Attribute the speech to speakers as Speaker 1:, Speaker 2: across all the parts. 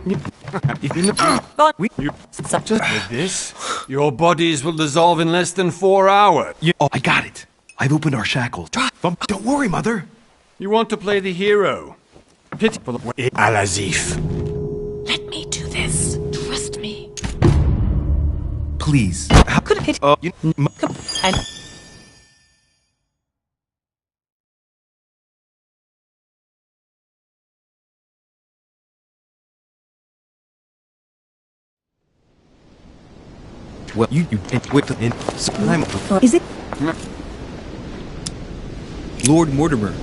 Speaker 1: With this, your bodies will dissolve in less than 4 hours.
Speaker 2: Oh, I got it. I've opened our shackles. Don't worry, Mother.
Speaker 1: You want to play the hero? Pity for the Al-Azif.
Speaker 3: Let me do this. Trust me.
Speaker 2: Please. How could it?
Speaker 3: And
Speaker 2: Well, you with the I'm.
Speaker 3: is it?
Speaker 2: Lord Mortimer.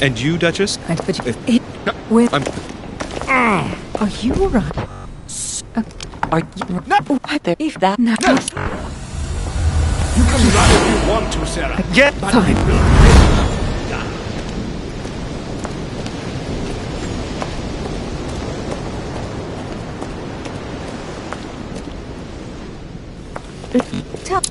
Speaker 2: And you, Duchess?
Speaker 3: Where
Speaker 2: I'm.
Speaker 3: are you right? Are you right there? If that now.
Speaker 1: You can run if you want to, Sarah.
Speaker 2: Get
Speaker 3: Fine. Tell.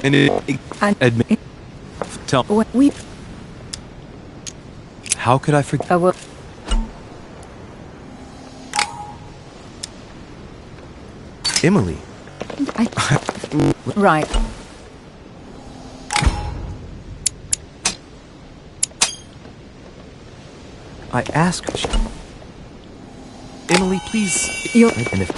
Speaker 2: And admit. Tell.
Speaker 3: We.
Speaker 2: How could I forget?
Speaker 3: Well.
Speaker 2: Emily.
Speaker 3: Right.
Speaker 2: I asked. Emily, please.
Speaker 3: You're.
Speaker 2: And if.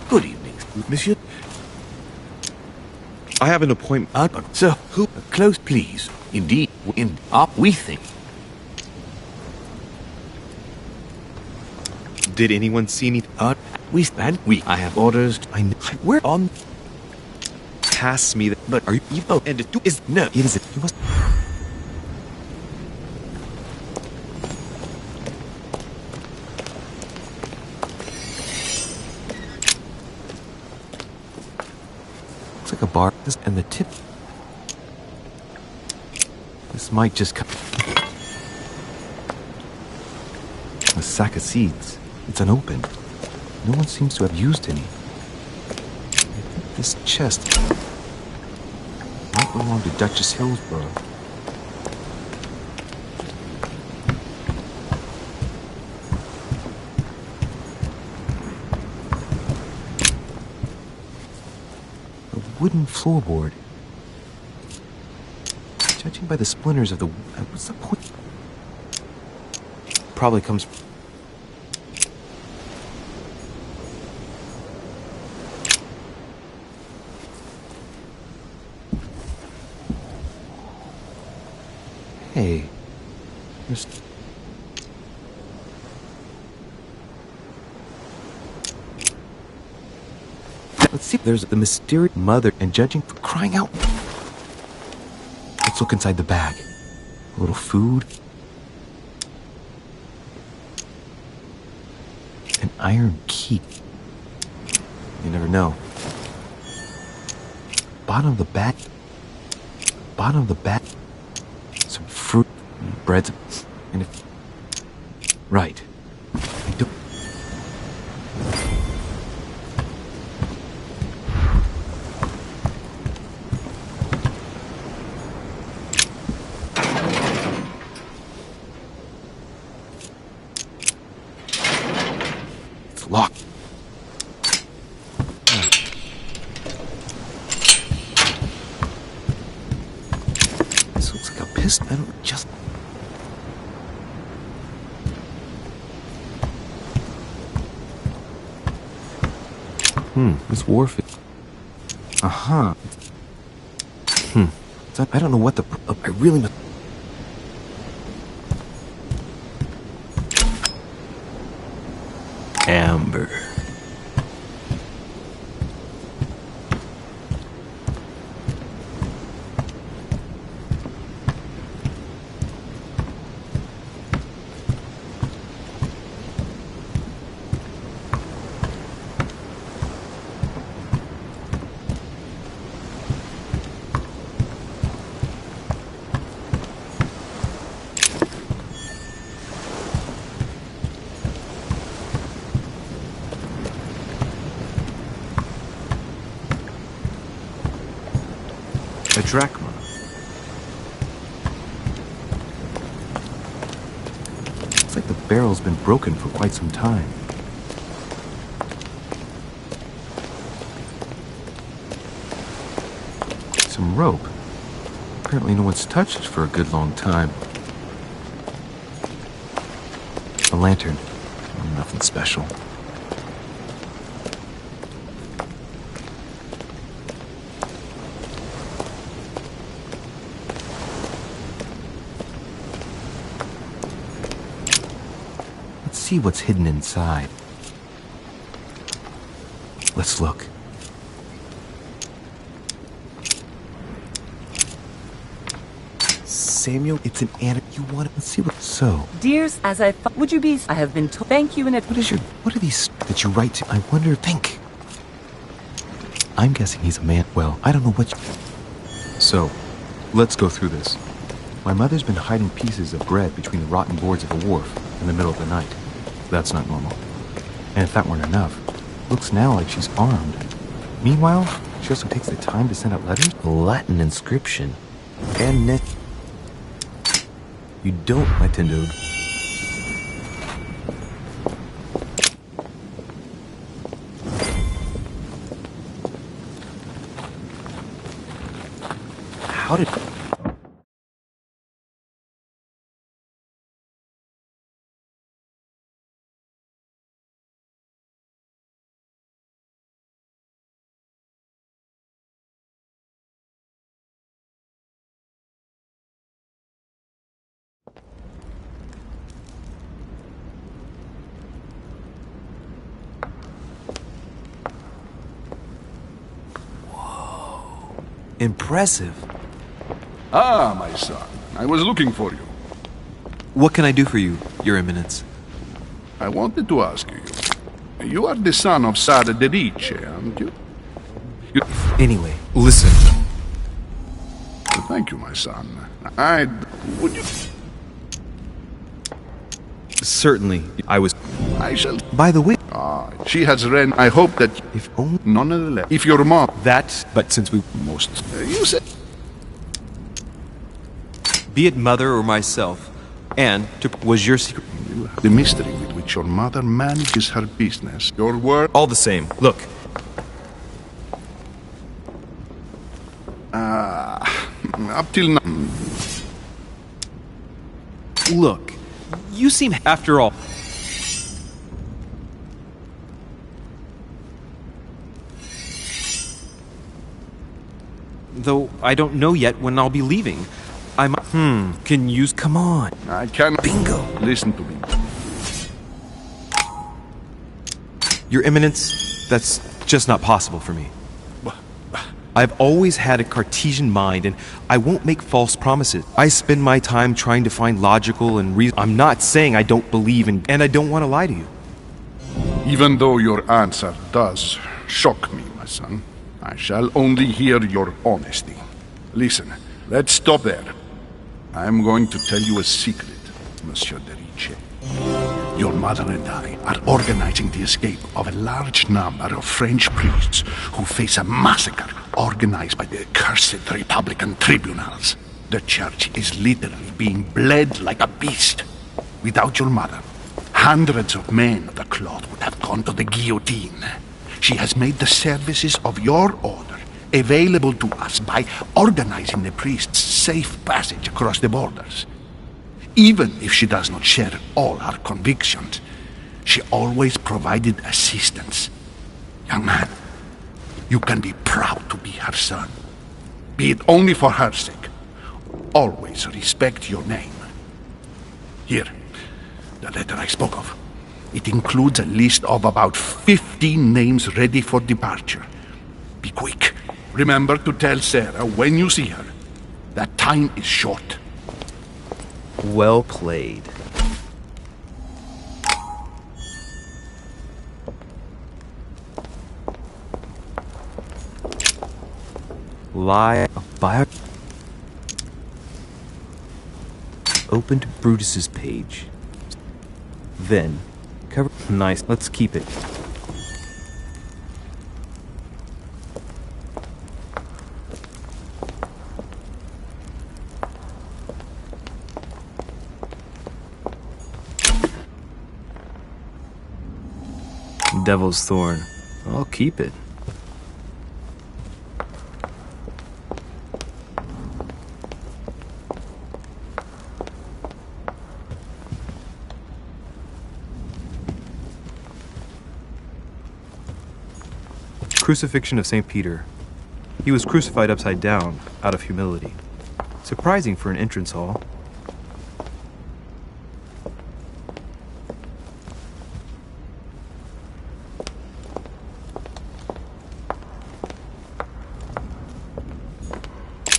Speaker 4: Good evening, monsieur.
Speaker 2: I have an appointment.
Speaker 4: Sir, who? Close, please. Indeed, we think.
Speaker 2: Did anyone see me?
Speaker 4: I have orders.
Speaker 2: We're on. Pass me the.
Speaker 4: But are you?
Speaker 2: Oh, and it is no. It is. You must. Looks like a bar. This and the tip. This might just come. A sack of seeds. It's unopened. No one seems to have used any. I think this chest might belong to Duchess Hillsborough. A wooden floorboard. Judging by the splinters of the... what's the point? Probably comes... Hey, there's... Let's see, there's the mysterious mother and judging for crying out. Let's look inside the bag. A little food. An iron key. You never know. Bottom of the bag. Bottom of the bag. Some fruit, bread, and if... Right. I don't... It's locked. This looks like a pistol. I don't just... This wharf is... Uh-huh. I don't know what the... I really...
Speaker 5: Amber.
Speaker 2: A drachma. Looks like the barrel's been broken for quite some time. Some rope. Apparently no one's touched it for a good long time. A lantern. Nothing special. See what's hidden inside. Let's look. Samuel, it's an animal. You want it? Let's see what. So,
Speaker 3: Dears, as I thought, would you be? I have been told. Thank you in advance.
Speaker 2: what are these that you write to? I wonder. Think. I'm guessing he's a man. Well, I don't know what. So, let's go through this. My mother's been hiding pieces of bread between the rotten boards of the wharf in the middle of the night. That's not normal. And if that weren't enough, looks now like she's armed. Meanwhile, she also takes the time to send out letters.
Speaker 5: A Latin inscription. And net.
Speaker 2: You don't, my Tindode. How did... Impressive.
Speaker 6: Ah, my son. I was looking for you.
Speaker 2: What can I do for you, Your Eminence?
Speaker 6: I wanted to ask you. You are the son of Sara de Ricci, aren't you?
Speaker 2: Anyway, listen.
Speaker 6: Thank you, my son. Would you...
Speaker 2: Certainly, I was...
Speaker 6: I shall...
Speaker 2: By the way...
Speaker 6: She has read... I hope that...
Speaker 2: If only...
Speaker 6: Nonetheless, if your mom...
Speaker 2: That... But since we...
Speaker 6: Most... you said...
Speaker 2: Be it mother or myself, and was your secret...
Speaker 6: The mystery with which your mother manages her business. Your word...
Speaker 2: All the same, look.
Speaker 6: Up till now...
Speaker 2: Look, you seem... After all... Though I don't know yet when I'll be leaving. I'm... Can you... Come on.
Speaker 6: I cannot...
Speaker 2: Bingo.
Speaker 6: Listen to me.
Speaker 2: Your Eminence, that's just not possible for me. I've always had a Cartesian mind, and I won't make false promises. I spend my time trying to find logical and reason. I'm not saying I don't believe in... And I don't want to lie to you.
Speaker 6: Even though your answer does shock me, my son, I shall only hear your honesty. Listen, let's stop there. I'm going to tell you a secret, Monsieur de Ricci. Your mother and I are organizing the escape of a large number of French priests who face a massacre organized by the accursed Republican tribunals. The church is literally being bled like a beast. Without your mother, hundreds of men of the cloth would have gone to the guillotine. She has made the services of your order available to us by organizing the priests' safe passage across the borders. Even if she does not share all our convictions, she always provided assistance. Young man, you can be proud to be her son. Be it only for her sake. Always respect your name. Here, the letter I spoke of. It includes a list of about 15 names ready for departure. Be quick. Remember to tell Sarah when you see her that time is short.
Speaker 5: Well played. Lie by open to Brutus's page. Then cover nice. Let's keep it. Devil's Thorn. I'll keep it. Crucifixion of St. Peter. He was crucified upside down, out of humility. Surprising for an entrance hall.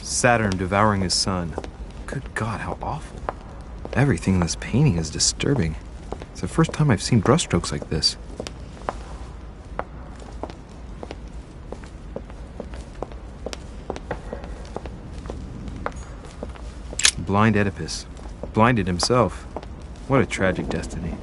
Speaker 5: Saturn devouring his son. Good God, how awful. Everything in this painting is disturbing. It's the first time I've seen brushstrokes like this. Blind Oedipus. Blinded himself. What a tragic destiny.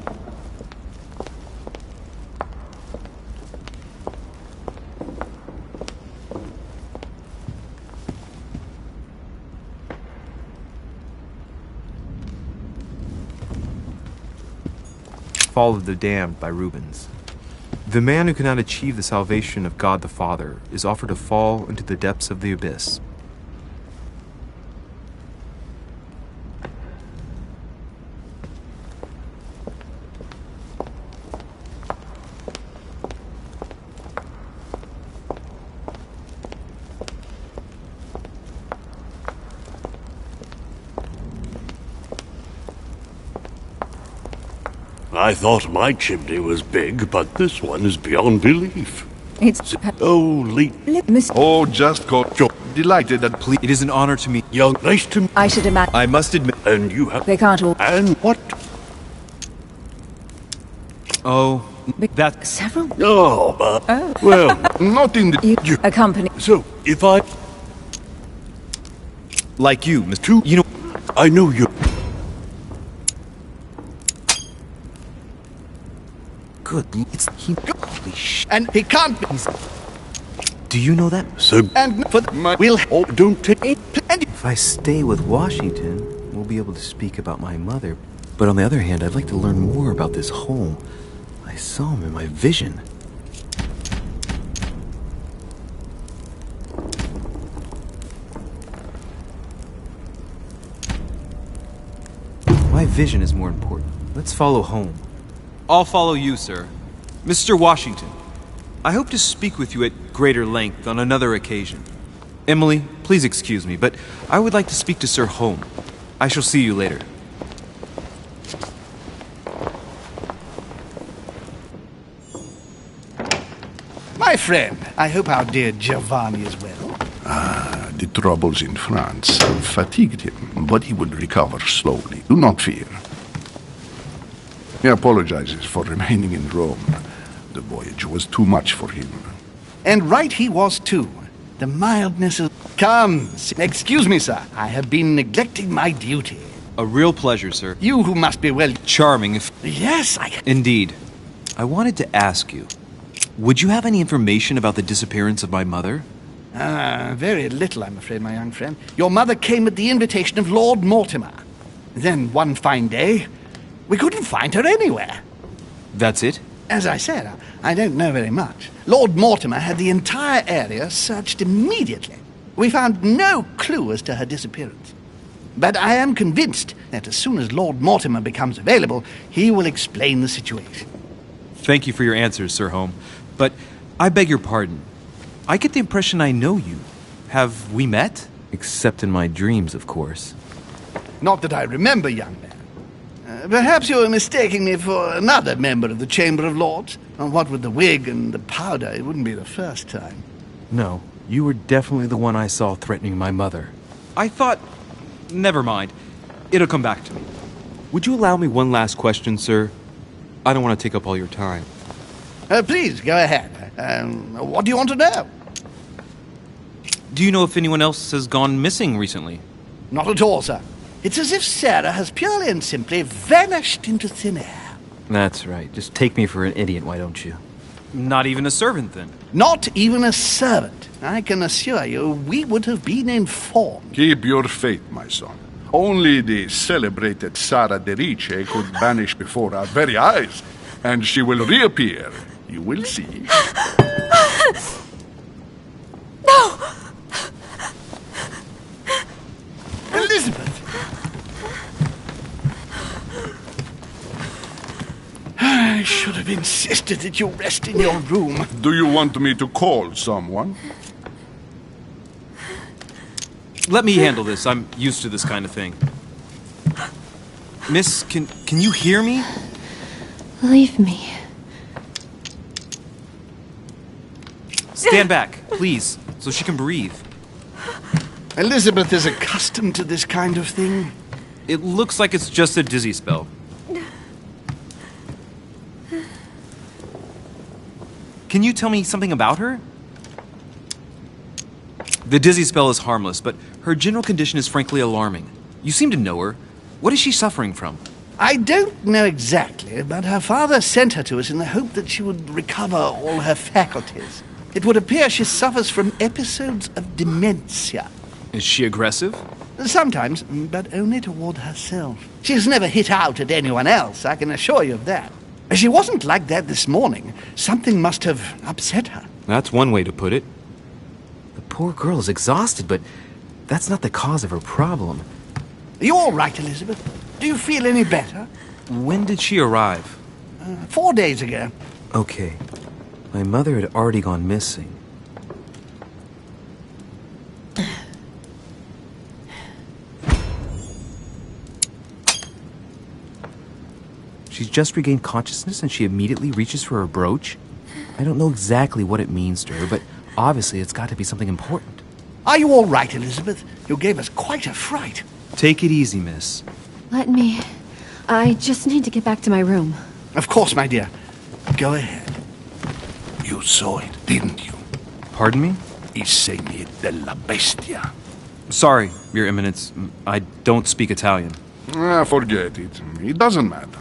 Speaker 5: Fall of the Damned by Rubens. The man who cannot achieve the salvation of God the Father is offered to fall into the depths of the abyss.
Speaker 7: I thought my chimney was big, but this one is beyond belief.
Speaker 3: It's
Speaker 7: Holy...
Speaker 3: Miss.
Speaker 6: Oh, just go. Delighted that
Speaker 5: Please, it is an honor to meet.
Speaker 7: Young, nice to...
Speaker 3: I should imagine
Speaker 5: I must admit.
Speaker 7: And you have...
Speaker 3: they can't all.
Speaker 7: And what?
Speaker 5: Oh, that's
Speaker 3: Several.
Speaker 7: Oh, well,
Speaker 6: not in the...
Speaker 3: You accompany.
Speaker 7: so, if I...
Speaker 5: like you, Mr. You know.
Speaker 7: I know you...
Speaker 5: Good. It's he. Holy sh.
Speaker 6: And he can't be...
Speaker 5: Do you know that?
Speaker 7: So...
Speaker 6: And for my... Will...
Speaker 7: Oh, don't take...
Speaker 6: And
Speaker 5: If I stay with Washington, we'll be able to speak about my mother. But on the other hand, I'd like to learn more about this home. I saw him in my vision. My vision is more important. Let's follow home. I'll follow you, sir. Mr. Washington, I hope to speak with you at greater length on another occasion. Emily, please excuse me, but I would like to speak to Sir Home. I shall see you later.
Speaker 8: My friend, I hope our dear Giovanni is well.
Speaker 6: the troubles in France have fatigued him, but he will recover slowly. Do not fear. He apologizes for remaining in Rome. The voyage was too much for him.
Speaker 8: And right he was too. The mildness of... Come, excuse me, sir. I have been neglecting my duty.
Speaker 5: A real pleasure, sir.
Speaker 8: You who must be well...
Speaker 5: Charming, if...
Speaker 8: Yes,
Speaker 5: Indeed. I wanted to ask you, would you have any information about the disappearance of my mother?
Speaker 8: Very little, I'm afraid, my young friend. Your mother came at the invitation of Lord Mortimer. Then, one fine day, we couldn't find her anywhere.
Speaker 5: That's it?
Speaker 8: As I said, I don't know very much. Lord Mortimer had the entire area searched immediately. We found no clue as to her disappearance. But I am convinced that as soon as Lord Mortimer becomes available, he will explain the situation.
Speaker 5: Thank you for your answers, Sir Home. But I beg your pardon. I get the impression I know you. Have we met?
Speaker 2: Except in my dreams, of course.
Speaker 8: Not that I remember, young man. Perhaps you are mistaking me for another member of the Chamber of Lords. And what with the wig and the powder, it wouldn't be the first time.
Speaker 2: No, you were definitely the one I saw threatening my mother.
Speaker 5: I thought... Never mind. It'll come back to me. Would you allow me one last question, sir? I don't want to take up all your time.
Speaker 8: Please, go ahead. What do you want to know?
Speaker 5: Do you know if anyone else has gone missing recently?
Speaker 8: Not at all, sir. It's as if Sarah has purely and simply vanished into thin air.
Speaker 2: That's right. Just take me for an idiot, why don't you?
Speaker 5: Not even a servant, then?
Speaker 8: Not even a servant. I can assure you, we would have been informed.
Speaker 6: Keep your faith, my son. Only the celebrated Sara de Rice could vanish before our very eyes, and she will reappear. You will see.
Speaker 3: No!
Speaker 8: Elizabeth! I should have insisted that you rest in your room.
Speaker 6: Do you want me to call someone?
Speaker 5: Let me handle this. I'm used to this kind of thing. Miss, can you hear me?
Speaker 3: Leave me.
Speaker 5: Stand back, please, so she can breathe.
Speaker 8: Elizabeth is accustomed to this kind of thing.
Speaker 5: It looks like it's just a dizzy spell. Can you tell me something about her? The dizzy spell is harmless, but her general condition is frankly alarming. You seem to know her. What is she suffering from?
Speaker 8: I don't know exactly, but her father sent her to us in the hope that she would recover all her faculties. It would appear she suffers from episodes of dementia.
Speaker 5: Is she aggressive?
Speaker 8: Sometimes, but only toward herself. She has never hit out at anyone else, I can assure you of that. She wasn't like that this morning. Something must have upset her.
Speaker 5: That's one way to put it.
Speaker 2: The poor girl is exhausted, but that's not the cause of her problem.
Speaker 8: Are you all right, Elizabeth? Do you feel any better?
Speaker 5: When did she arrive?
Speaker 8: 4 days ago.
Speaker 2: Okay. My mother had already gone missing. She's just regained consciousness and she immediately reaches for her brooch? I don't know exactly what it means to her, but obviously it's got to be something important.
Speaker 8: Are you all right, Elizabeth? You gave us quite a fright.
Speaker 5: Take it easy, miss.
Speaker 3: Let me. I just need to get back to my room.
Speaker 8: Of course, my dear. Go ahead.
Speaker 4: You saw it, didn't you?
Speaker 5: Pardon me?
Speaker 4: I segni della bestia.
Speaker 5: Sorry, Your Eminence. I don't speak Italian.
Speaker 6: Forget it. It doesn't matter.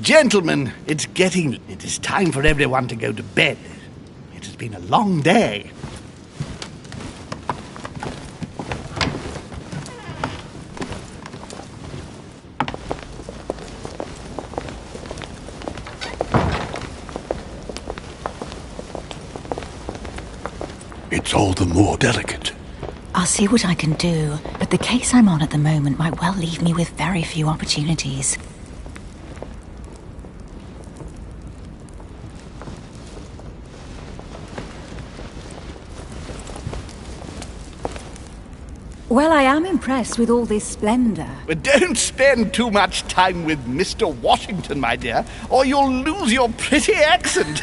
Speaker 8: Gentlemen, it is time for everyone to go to bed. It has been a long day.
Speaker 7: It's all the more delicate.
Speaker 9: I'll see what I can do, but the case I'm on at the moment might well leave me with very few opportunities.
Speaker 10: Well, I am impressed with all this splendor.
Speaker 8: But don't spend too much time with Mr. Washington, my dear, or you'll lose your pretty accent.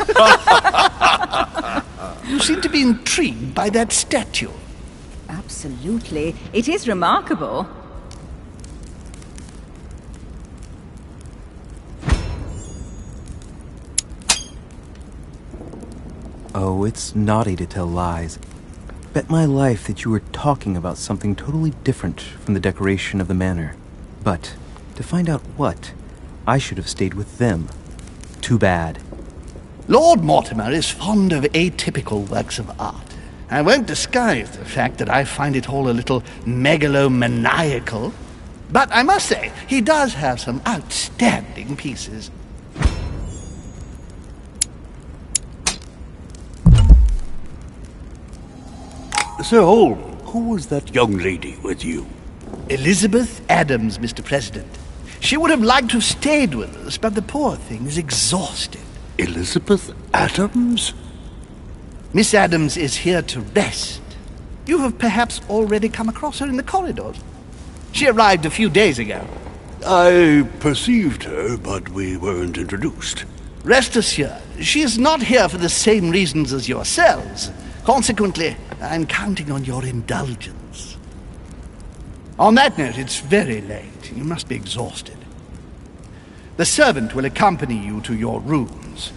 Speaker 8: You seem to be intrigued by that statue.
Speaker 10: Absolutely. It is remarkable.
Speaker 2: Oh, it's naughty to tell lies. Bet my life that you were talking about something totally different from the decoration of the manor. But, to find out what, I should have stayed with them. Too bad.
Speaker 8: Lord Mortimer is fond of atypical works of art. I won't disguise the fact that I find it all a little megalomaniacal. But I must say, he does have some outstanding pieces.
Speaker 7: Sir Holm, who was that young lady with you?
Speaker 8: Elizabeth Adams, Mr. President. She would have liked to have stayed with us, but the poor thing is exhausted.
Speaker 7: Elizabeth Adams?
Speaker 8: Miss Adams is here to rest. You have perhaps already come across her in the corridors. She arrived a few days ago.
Speaker 7: I perceived her, but we weren't introduced.
Speaker 8: Rest assured, she is not here for the same reasons as yourselves. Consequently, I'm counting on your indulgence. On that note, it's very late. You must be exhausted. The servant will accompany you to your rooms.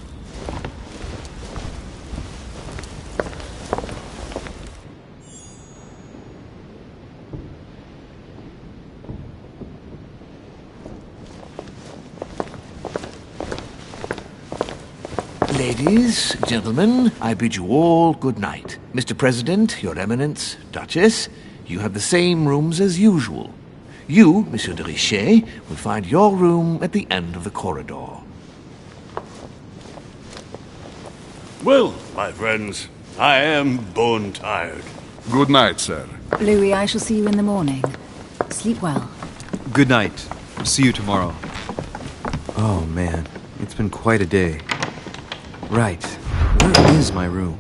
Speaker 4: Ladies, gentlemen, I bid you all good night. Mr. President, Your Eminence, Duchess, you have the same rooms as usual. You, Monsieur de Richet, will find your room at the end of the corridor.
Speaker 7: Well, my friends, I am bone tired.
Speaker 6: Good night, sir.
Speaker 10: Louis, I shall see you in the morning. Sleep well.
Speaker 5: Good night. See you tomorrow. Oh, man. It's been quite a day. Right. Where is my room?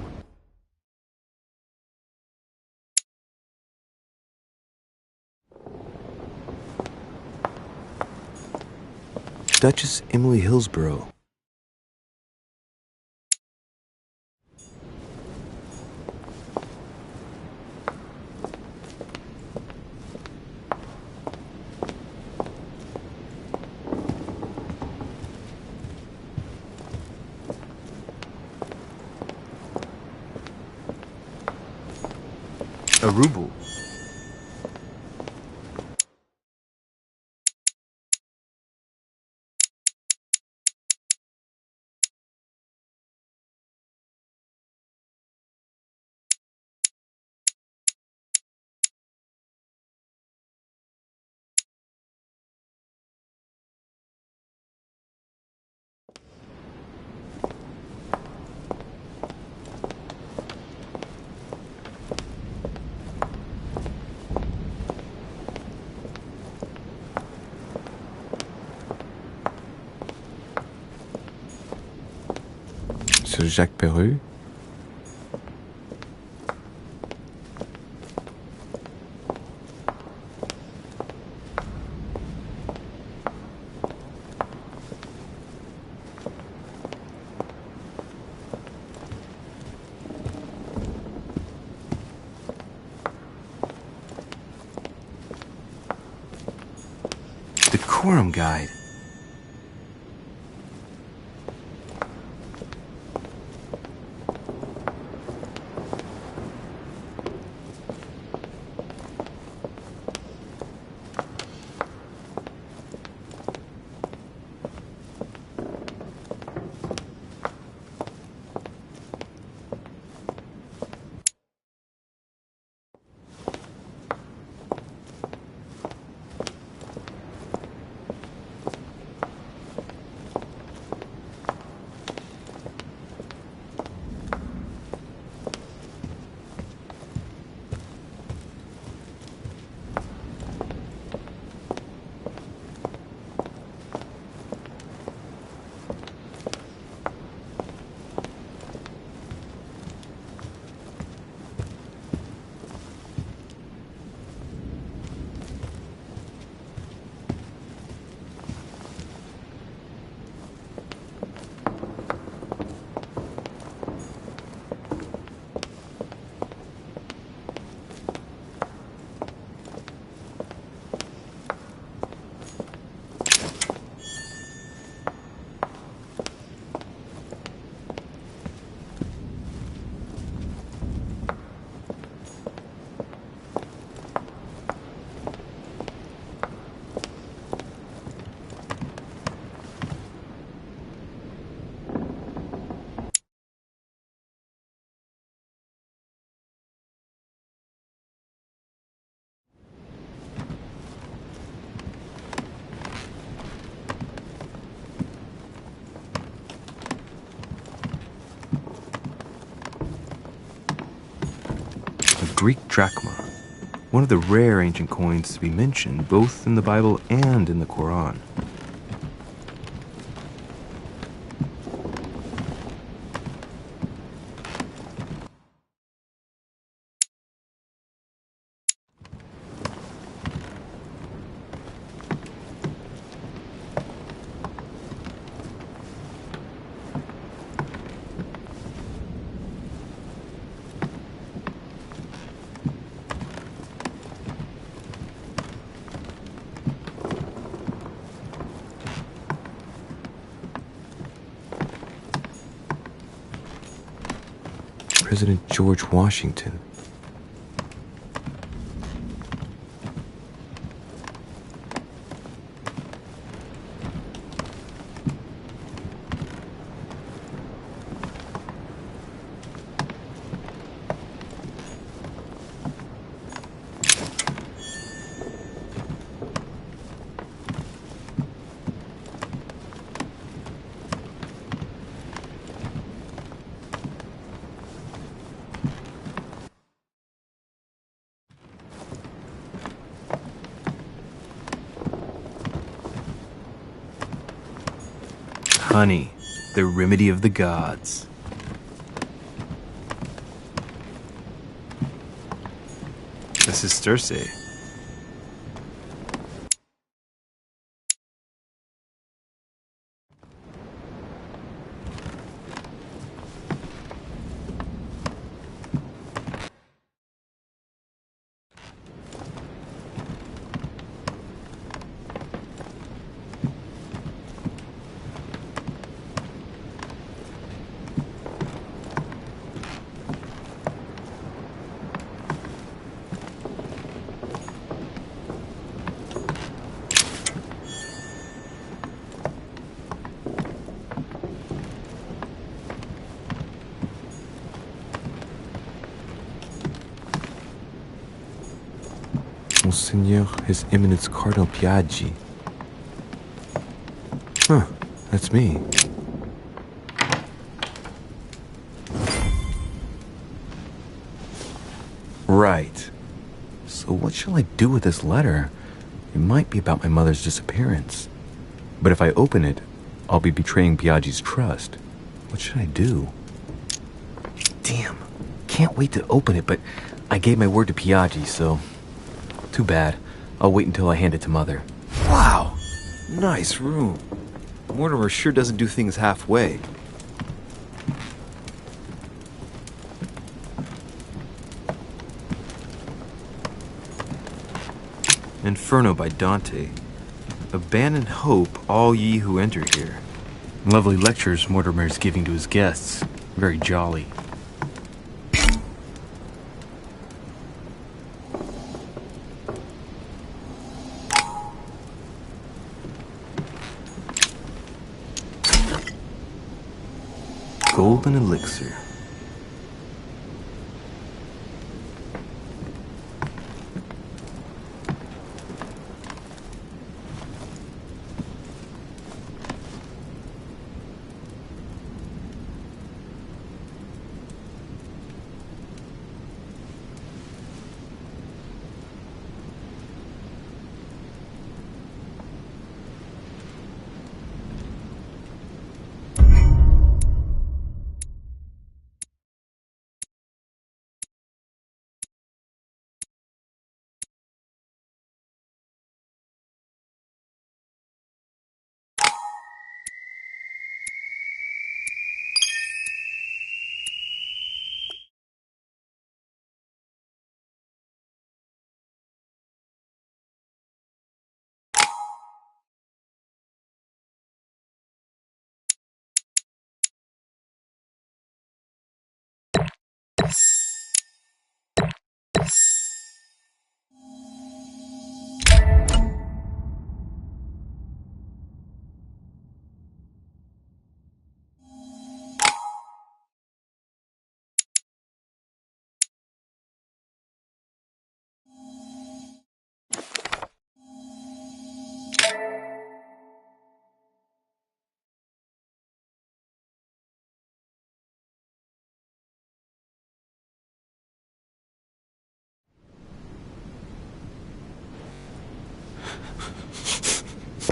Speaker 5: Duchess Emily Hillsborough. A ruble. Sir Jacques Perreux. Decorum Guide. Greek drachma, one of the rare ancient coins to be mentioned both in the Bible and in the Quran.
Speaker 2: President George Washington.
Speaker 5: Honey, the remedy of the gods. This is Circe.
Speaker 2: Monseigneur, His Eminence Cardinal Piaggi. Huh, that's me. Right. So what shall I do with this letter? It might be about my mother's disappearance. But if I open it, I'll be betraying Piaggi's trust. What should I do? Damn. Can't wait to open it, but I gave my word to Piaggi, so... Too bad. I'll wait until I hand it to Mother.
Speaker 5: Wow! Nice room. Mortimer sure doesn't do things halfway. Inferno by Dante. Abandon hope, all ye who enter here. Lovely lectures Mortimer's giving to his guests. Very jolly. Golden elixir.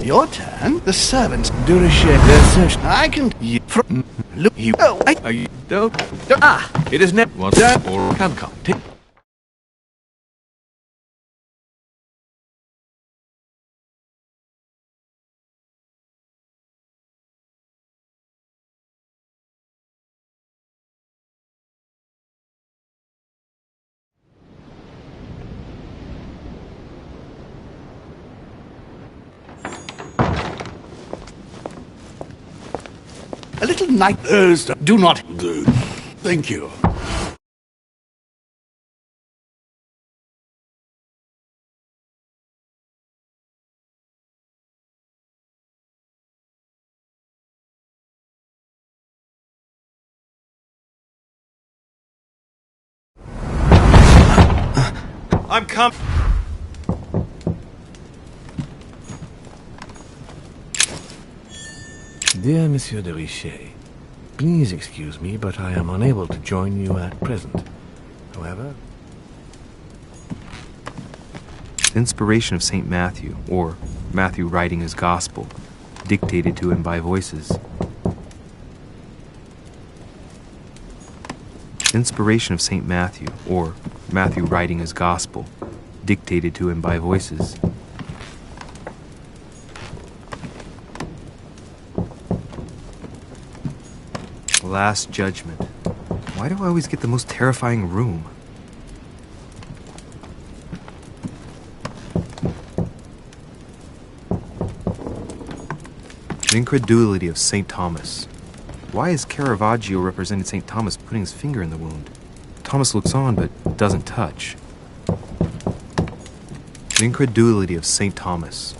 Speaker 8: Your turn. The servants do a share their search. I can... You... Look, you... Oh, I... Don't... Ah!
Speaker 4: It is never one that or come. Take.
Speaker 8: A little night... do not...
Speaker 7: Thank you.
Speaker 5: I'm coming.
Speaker 4: Dear Monsieur de Richet, please excuse me, but I am unable to join you at present. However...
Speaker 5: Inspiration of St. Matthew, or Matthew writing his gospel, dictated to him by voices. Inspiration of St. Matthew, or Matthew writing his gospel, dictated to him by voices. Last Judgment. Why do I always get the most terrifying room? The incredulity of St. Thomas. Why is Caravaggio representing St. Thomas putting his finger in the wound? Thomas looks on but doesn't touch. The incredulity of St. Thomas.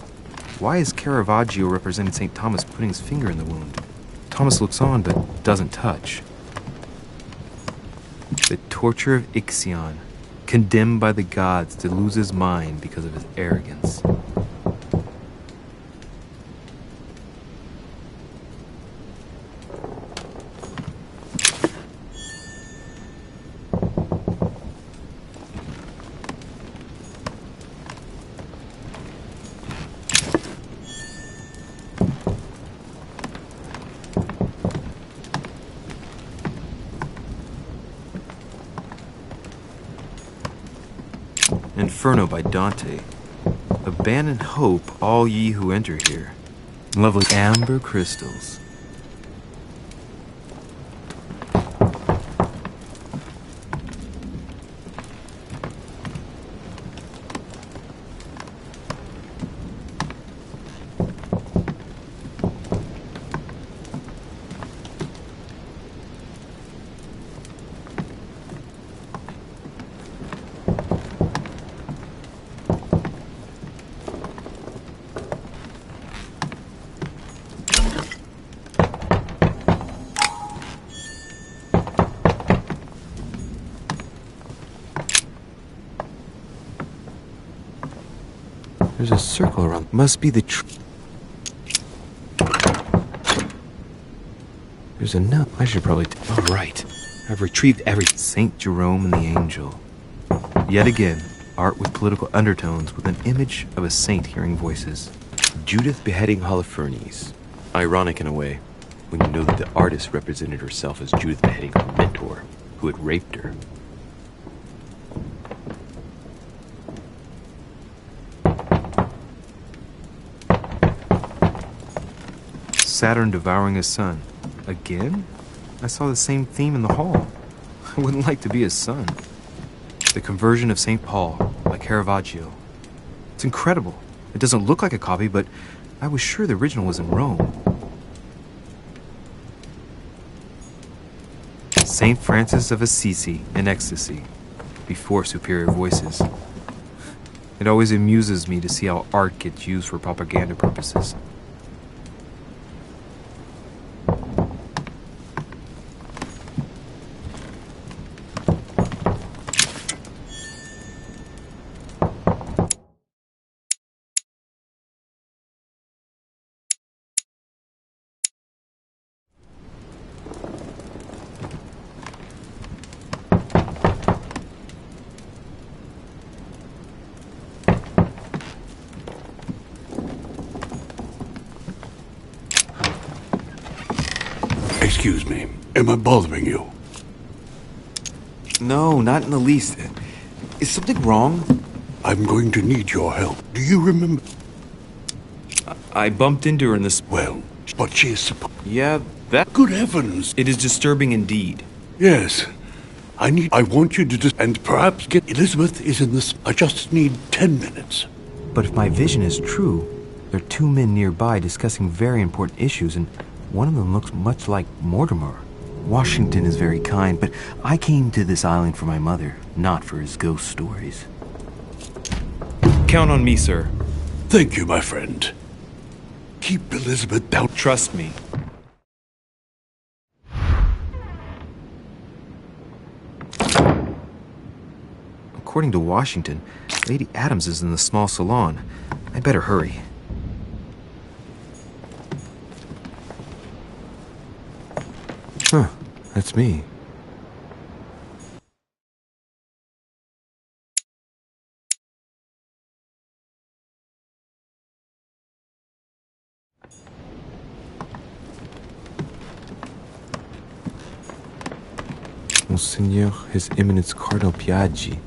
Speaker 5: Why is Caravaggio representing St. Thomas putting his finger in the wound? Thomas looks on but doesn't touch. The torture of Ixion, condemned by the gods to lose his mind because of his arrogance. Inferno by Dante. Abandon hope, all ye who enter here. Lovely amber crystals. There's a circle around. Must be the There's a note. I should probably... Oh, right. I've retrieved every... Saint Jerome and the Angel. Yet again, art with political undertones with an image of a saint hearing voices.
Speaker 11: Judith beheading Holofernes. Ironic in a way, when you know that the artist represented herself as Judith beheading her mentor, who had raped her.
Speaker 5: Saturn devouring his son. Again? I saw the same theme in the hall. I wouldn't like to be his son. The Conversion of St. Paul by Caravaggio. It's incredible. It doesn't look like a copy, but I was sure the original was in Rome. St. Francis of Assisi in ecstasy, before superior voices. It always amuses me to see how art gets used for propaganda purposes.
Speaker 7: Excuse me, am I bothering you?
Speaker 11: No, not in the least. Is something wrong?
Speaker 7: I'm going to need your help. Do you remember?
Speaker 5: I bumped into her in this...
Speaker 7: Well, but she is supposed...
Speaker 11: Yeah, that...
Speaker 7: Good heavens!
Speaker 5: It is disturbing indeed.
Speaker 7: Yes. I want you to just... And perhaps get... Elizabeth is in this... I just need 10 minutes.
Speaker 5: But if my vision is true, there are two men nearby discussing very important issues, and one of them looks much like Mortimer. Washington is very kind, but I came to this island for my mother, not for his ghost stories. Count on me, sir.
Speaker 7: Thank you, my friend. Keep Elizabeth down.
Speaker 5: Trust me.
Speaker 2: according to Washington, Lady Adams is in the small salon. I better hurry. Huh, that's me. Monseigneur, His Eminence Cardinal Piaggi.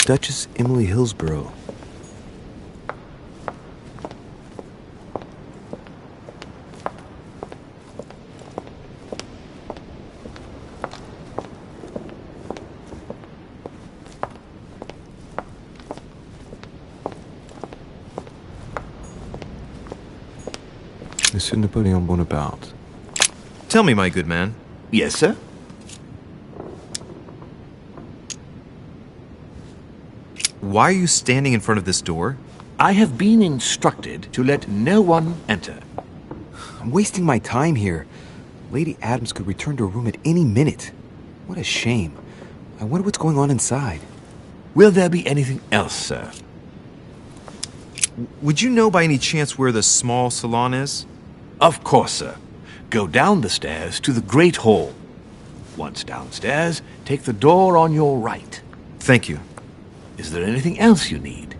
Speaker 2: Duchess Emily Hillsborough. Monsieur Napoleon Bonaparte.
Speaker 5: Tell me, my good man.
Speaker 4: Yes, sir?
Speaker 5: Why are you standing in front of this door?
Speaker 4: I have been instructed to let no one enter.
Speaker 2: I'm wasting my time here. Lady Adams could return to her room at any minute. What a shame. I wonder what's going on inside.
Speaker 4: Will there be anything else, sir?
Speaker 5: Would you know by any chance where the small salon is?
Speaker 4: Of course, sir. Go down the stairs to the Great Hall. Once downstairs, take the door on your right.
Speaker 5: Thank you.
Speaker 4: Is there anything else you need?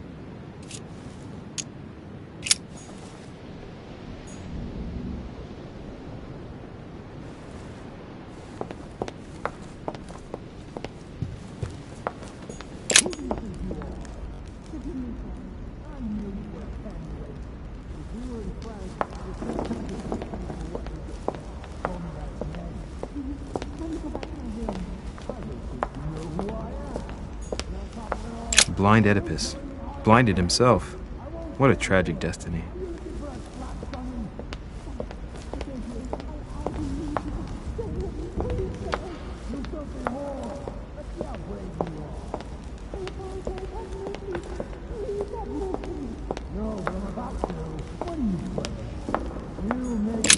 Speaker 5: Blind Oedipus. Blinded himself. What a tragic destiny.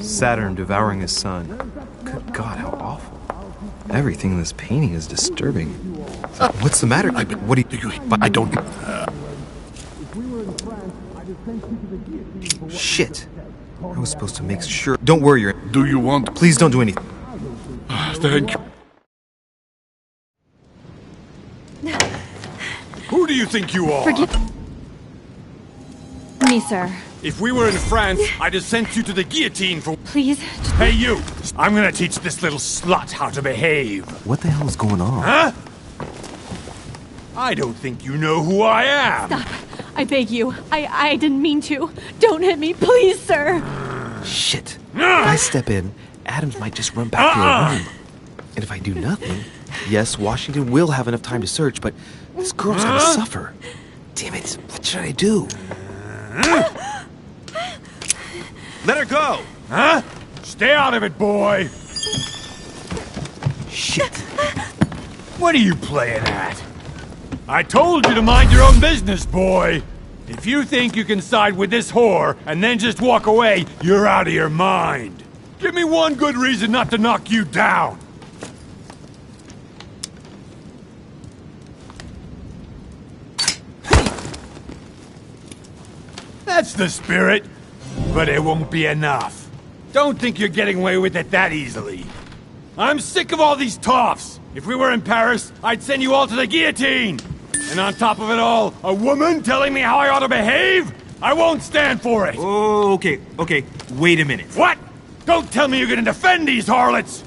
Speaker 5: Saturn devouring his sun. Good God, how awful. Everything in this painting is disturbing. What's the matter? What do you...
Speaker 7: I don't...
Speaker 5: Shit. I was supposed to make sure... Don't worry, you're...
Speaker 6: Do you want...
Speaker 5: Please don't do anything.
Speaker 6: Thank you.
Speaker 1: Who do you think you are?
Speaker 10: Forgive me, sir.
Speaker 1: If we were in France, I'd have sent you to the guillotine for...
Speaker 10: Please, just...
Speaker 1: Hey, you! I'm gonna teach this little slut how to behave.
Speaker 2: What the hell is going on?
Speaker 1: Huh? I don't think you know who I am.
Speaker 10: Stop. I beg you. I didn't mean to. Don't hit me, please, sir.
Speaker 2: Shit. If I step in, Adams might just run back to her room. And if I do nothing, yes, Washington will have enough time to search, but this girl's gonna suffer. Damn it, what should I do?
Speaker 5: Let her go!
Speaker 1: Huh? Stay out of it, boy!
Speaker 2: Shit.
Speaker 1: What are you playing at? I told you to mind your own business, boy! If you think you can side with this whore and then just walk away, you're out of your mind. Give me one good reason not to knock you down. That's the spirit, but it won't be enough. Don't think you're getting away with it that easily. I'm sick of all these toffs. If we were in Paris, I'd send you all to the guillotine. And on top of it all, a woman telling me how I ought to behave? I won't stand for it.
Speaker 5: Oh, okay. Wait a minute.
Speaker 1: What? Don't tell me you're gonna defend these harlots.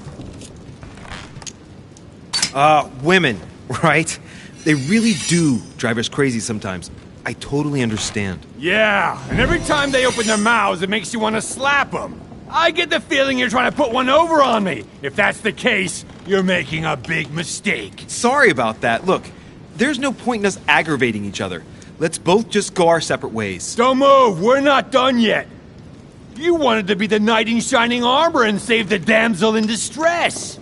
Speaker 5: Women, right? They really do drive us crazy sometimes. I totally understand.
Speaker 1: Yeah, and every time they open their mouths, it makes you want to slap them. I get the feeling you're trying to put one over on me. If that's the case, you're making a big mistake.
Speaker 5: Sorry about that. Look, there's no point in us aggravating each other. Let's both just go our separate ways.
Speaker 1: Don't move, we're not done yet. You wanted to be the knight in shining armor and save the damsel in distress.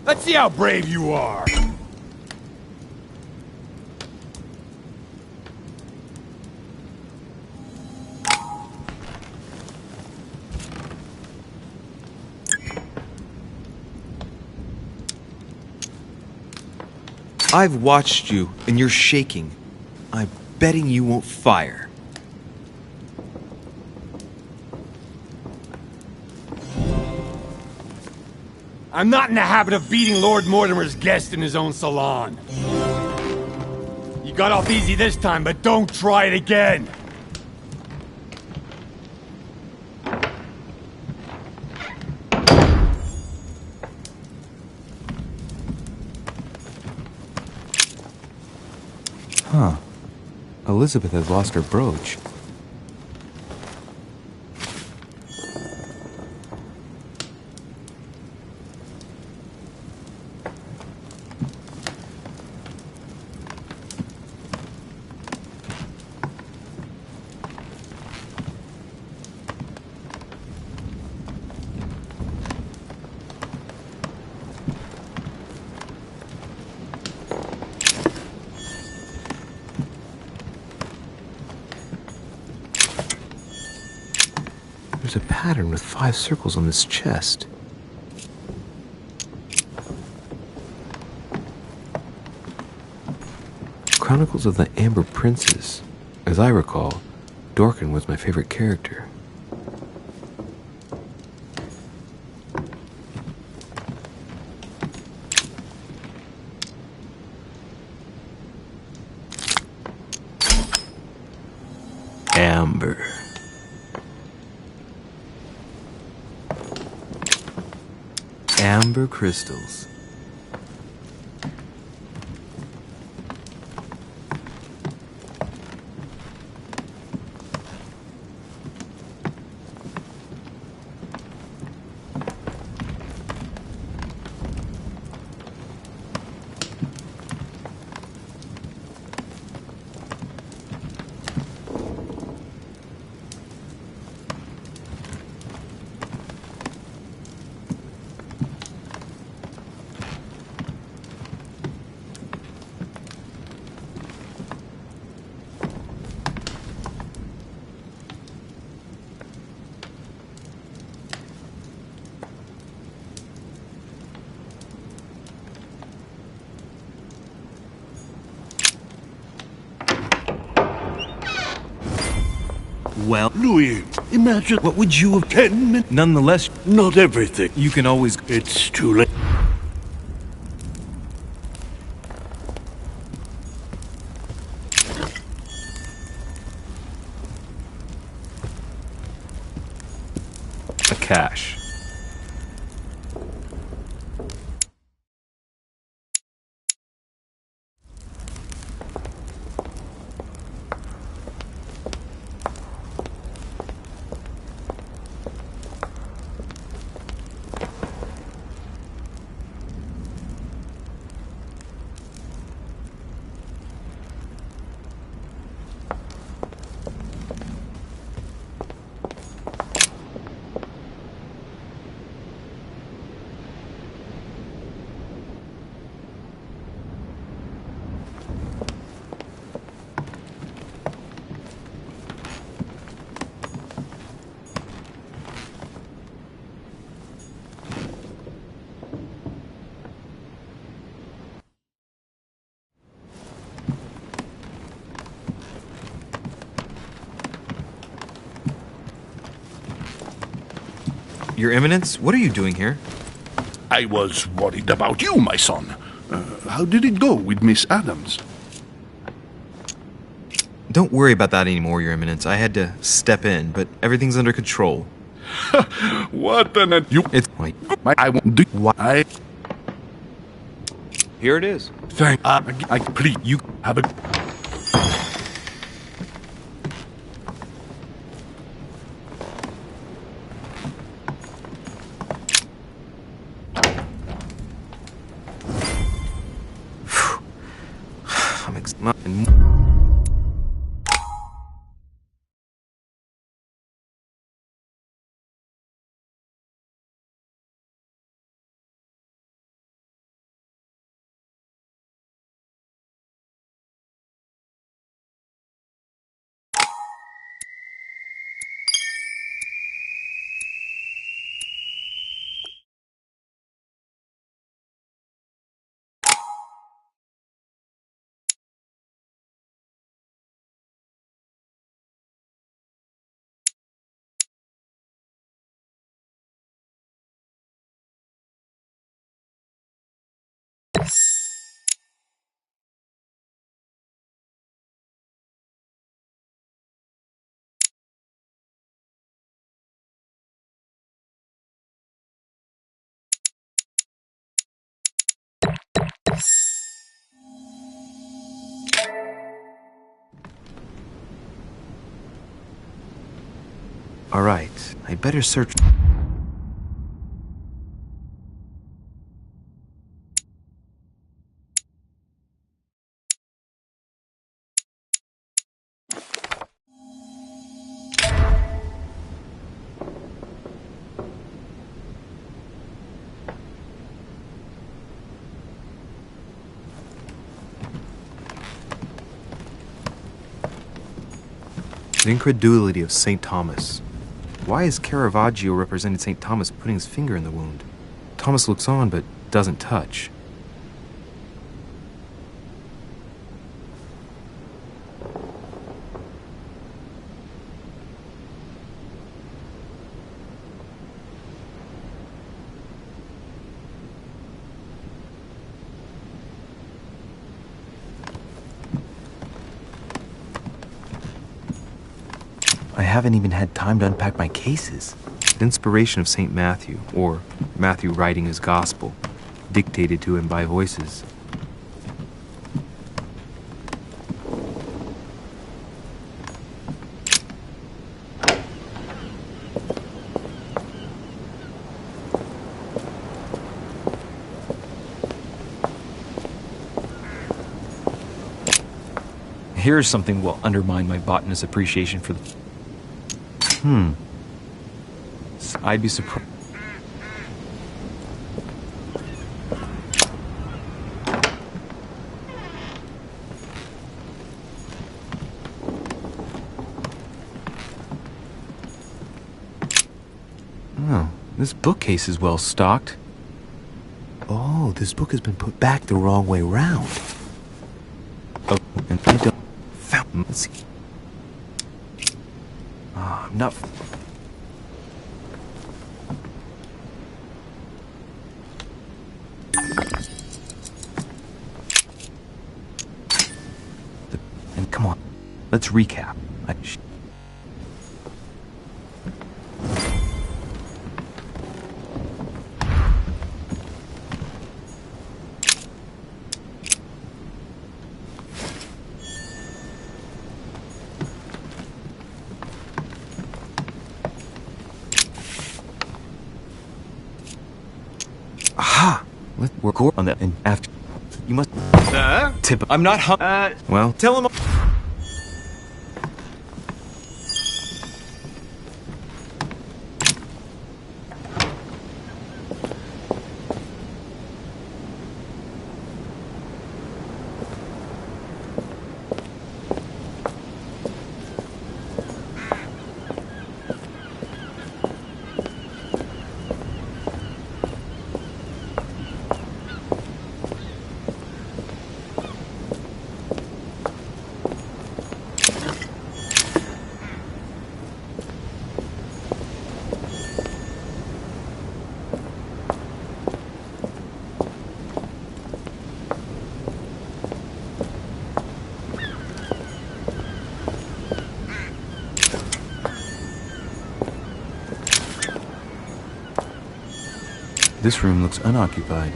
Speaker 1: Let's see how brave you are.
Speaker 5: I've watched you, and you're shaking. I'm betting you won't fire.
Speaker 1: I'm not in the habit of beating Lord Mortimer's guest in his own salon. You got off easy this time, but don't try it again.
Speaker 2: Huh. Elizabeth has lost her brooch. There's a pattern with 5 circles on this chest. Chronicles of the Amber Princes. As I recall, Dorkin was my favorite character. Amber. Amber crystals.
Speaker 5: Well,
Speaker 7: Louis, imagine
Speaker 5: what would you have...
Speaker 7: 10 minutes.
Speaker 5: Nonetheless,
Speaker 7: Not everything.
Speaker 5: you can always...
Speaker 7: It's too late.
Speaker 5: A cache. Your Eminence, what are you doing here?
Speaker 6: I was worried about you, my son. How did it go with Miss Adams?
Speaker 5: Don't worry about that anymore, Your Eminence. I had to step in, but everything's under control.
Speaker 6: What an... You...
Speaker 5: It's...
Speaker 6: I won't do... I...
Speaker 5: Here it is.
Speaker 6: Thank... I please... You have a...
Speaker 2: relics and all right, I better search. The incredulity of St. Thomas. Why is Caravaggio representing St. Thomas putting his finger in the wound? Thomas looks on but doesn't touch. I haven't even had time to unpack my cases. The inspiration of St. Matthew, or Matthew writing his gospel, dictated to him by voices. Here's something will undermine my botanist's appreciation for the... I'd be surprised. Oh, this bookcase is well stocked. Oh, this book has been put back the wrong way round. Oh, and I don't... Fountain. Let's see. I'm not... And come on, let's recap. Aha! Let's work on that, and after you must tip. I'm not well, tell him. This room looks unoccupied.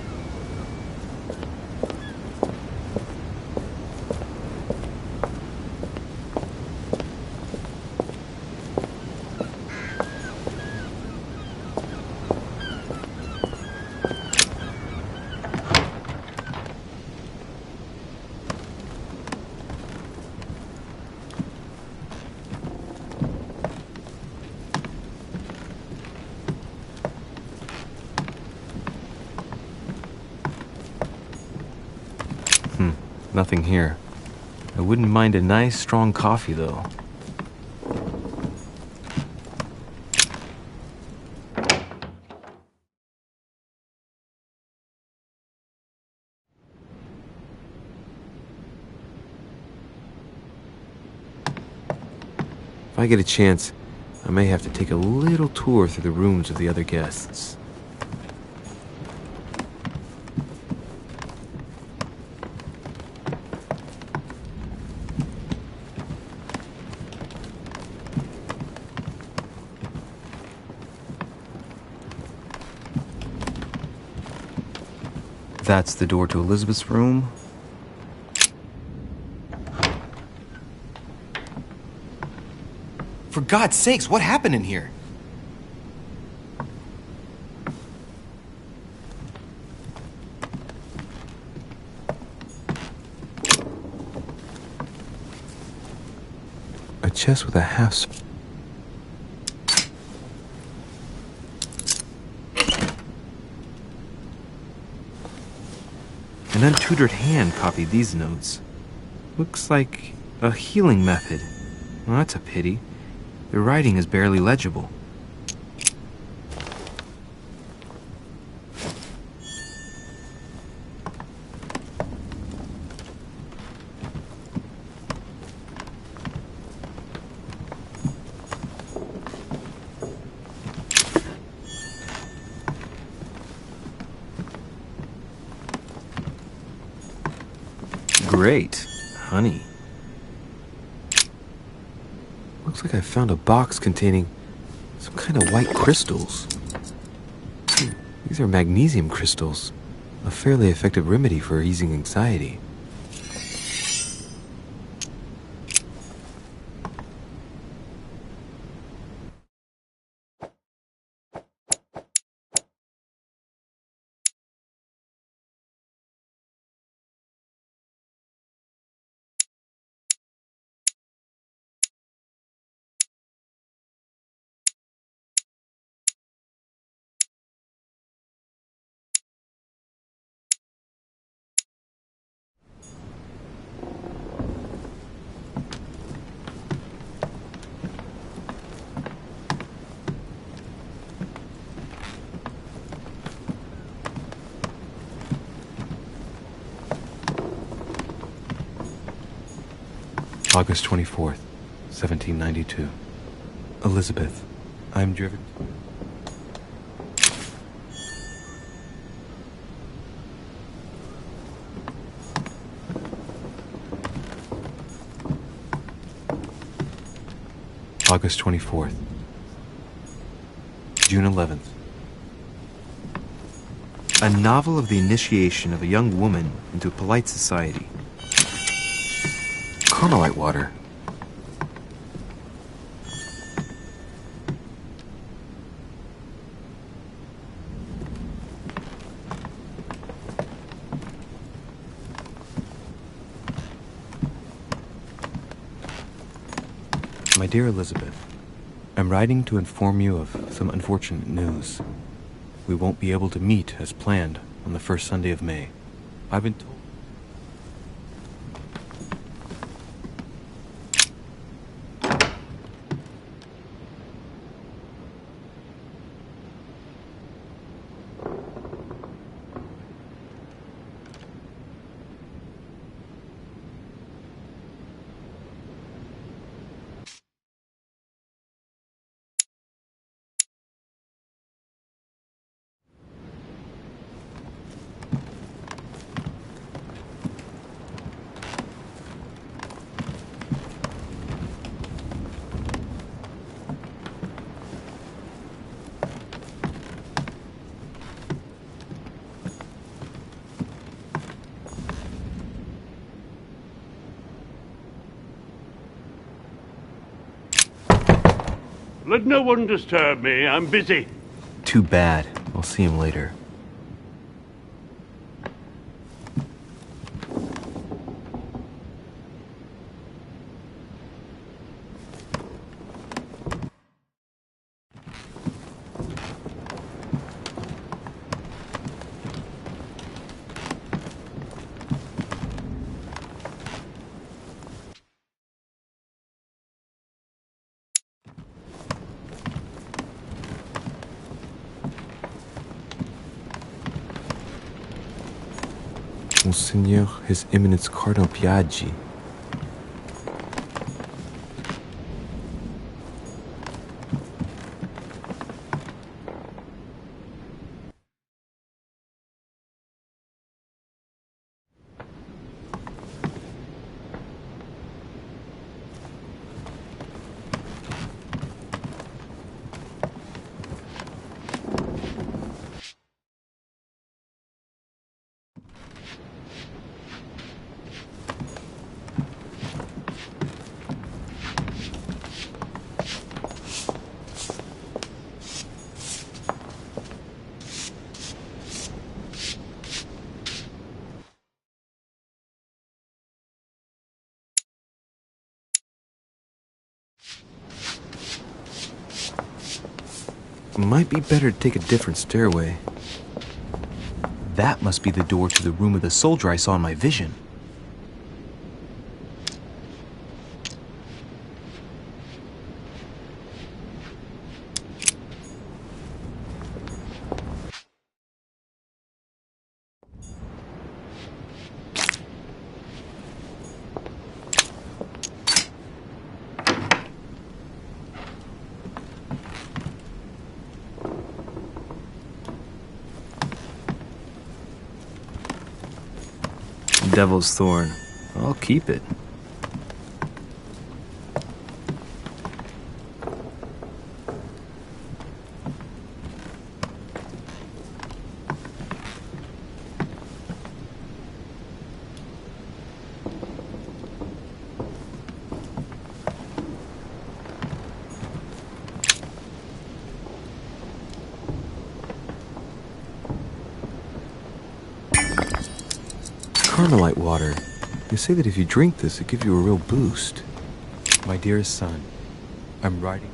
Speaker 11: Nothing here. I wouldn't mind a nice, strong coffee, though. If I get a chance, I may have to take a little tour through the rooms of the other guests. That's the door to Elizabeth's room.
Speaker 5: For God's sakes, what happened in here?
Speaker 11: A chest with a half... An untutored hand copied these notes. Looks like a healing method. Well, that's a pity. The writing is barely legible. Great. Honey. Looks like I found a box containing some kind of white crystals. These are magnesium crystals. A fairly effective remedy for easing anxiety. August 24th, 1792. Elizabeth, I'm driven... August 24th. June 11th. A novel of the initiation of a young woman into polite society. Carmelite water. My dear Elizabeth, I'm writing to inform you of some unfortunate news. We won't be able to meet as planned on the first Sunday of May. I've been told...
Speaker 7: Let no one disturb me. I'm busy.
Speaker 11: Too bad. I'll see him later. Monseigneur, His Eminence Cardinal Piaggi. Might be better to take a different stairway.
Speaker 5: That must be the door to the room of the soldier I saw in my vision.
Speaker 11: Devil's Thorn. I'll keep it. Carmelite water. They say that if you drink this, it gives you a real boost.
Speaker 5: My dearest son, I'm writing.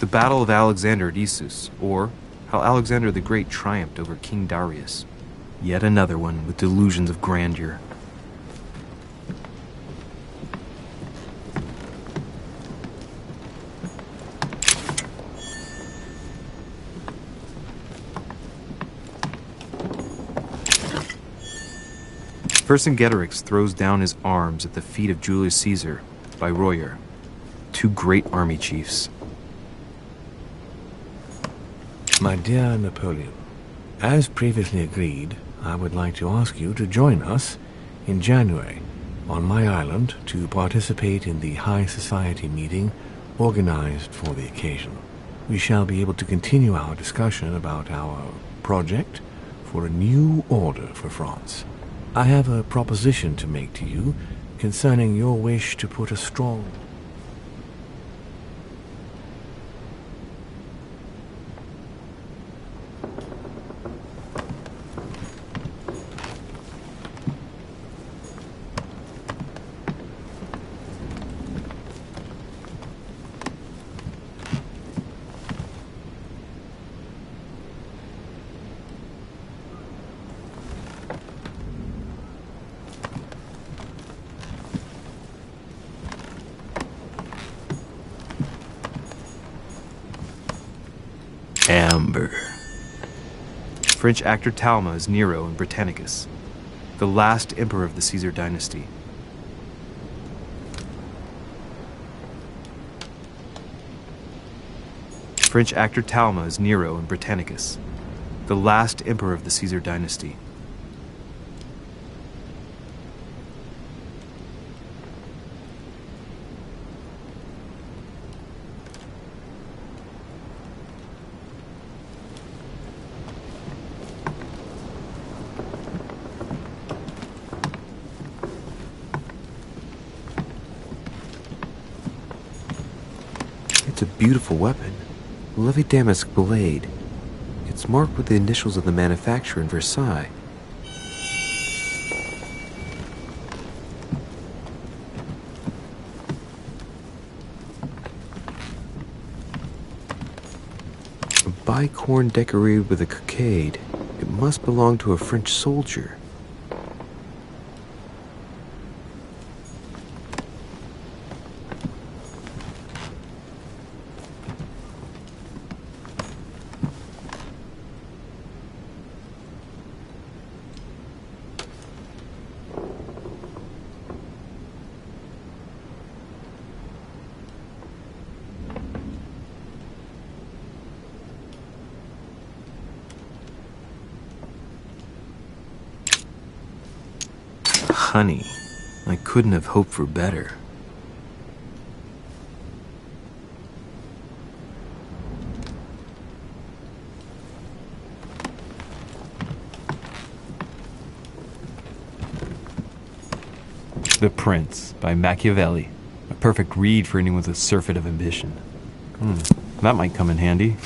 Speaker 5: The Battle of Alexander at Issus, or how Alexander the Great triumphed over King Darius. Yet another one with delusions of grandeur. Vercingetorix throws down his arms at the feet of Julius Caesar by Royer, two great army chiefs.
Speaker 7: My dear Napoleon, as previously agreed, I would like to ask you to join us in January on my island to participate in the High Society meeting organized for the occasion. We shall be able to continue our discussion about our project for a new order for France. I have a proposition to make to you concerning your wish to put a strong...
Speaker 11: Amber.
Speaker 5: French actor Talma is Nero in Britannicus, the last emperor of the Caesar dynasty. French actor Talma is Nero in Britannicus, the last emperor of the Caesar dynasty.
Speaker 11: It's a beautiful weapon. Levy damask blade. It's marked with the initials of the manufacturer in Versailles. A bicorn decorated with a cockade. It must belong to a French soldier. honey. I couldn't have hoped for better.
Speaker 5: The Prince by Machiavelli. A perfect read for anyone with a surfeit of ambition. That might come in handy.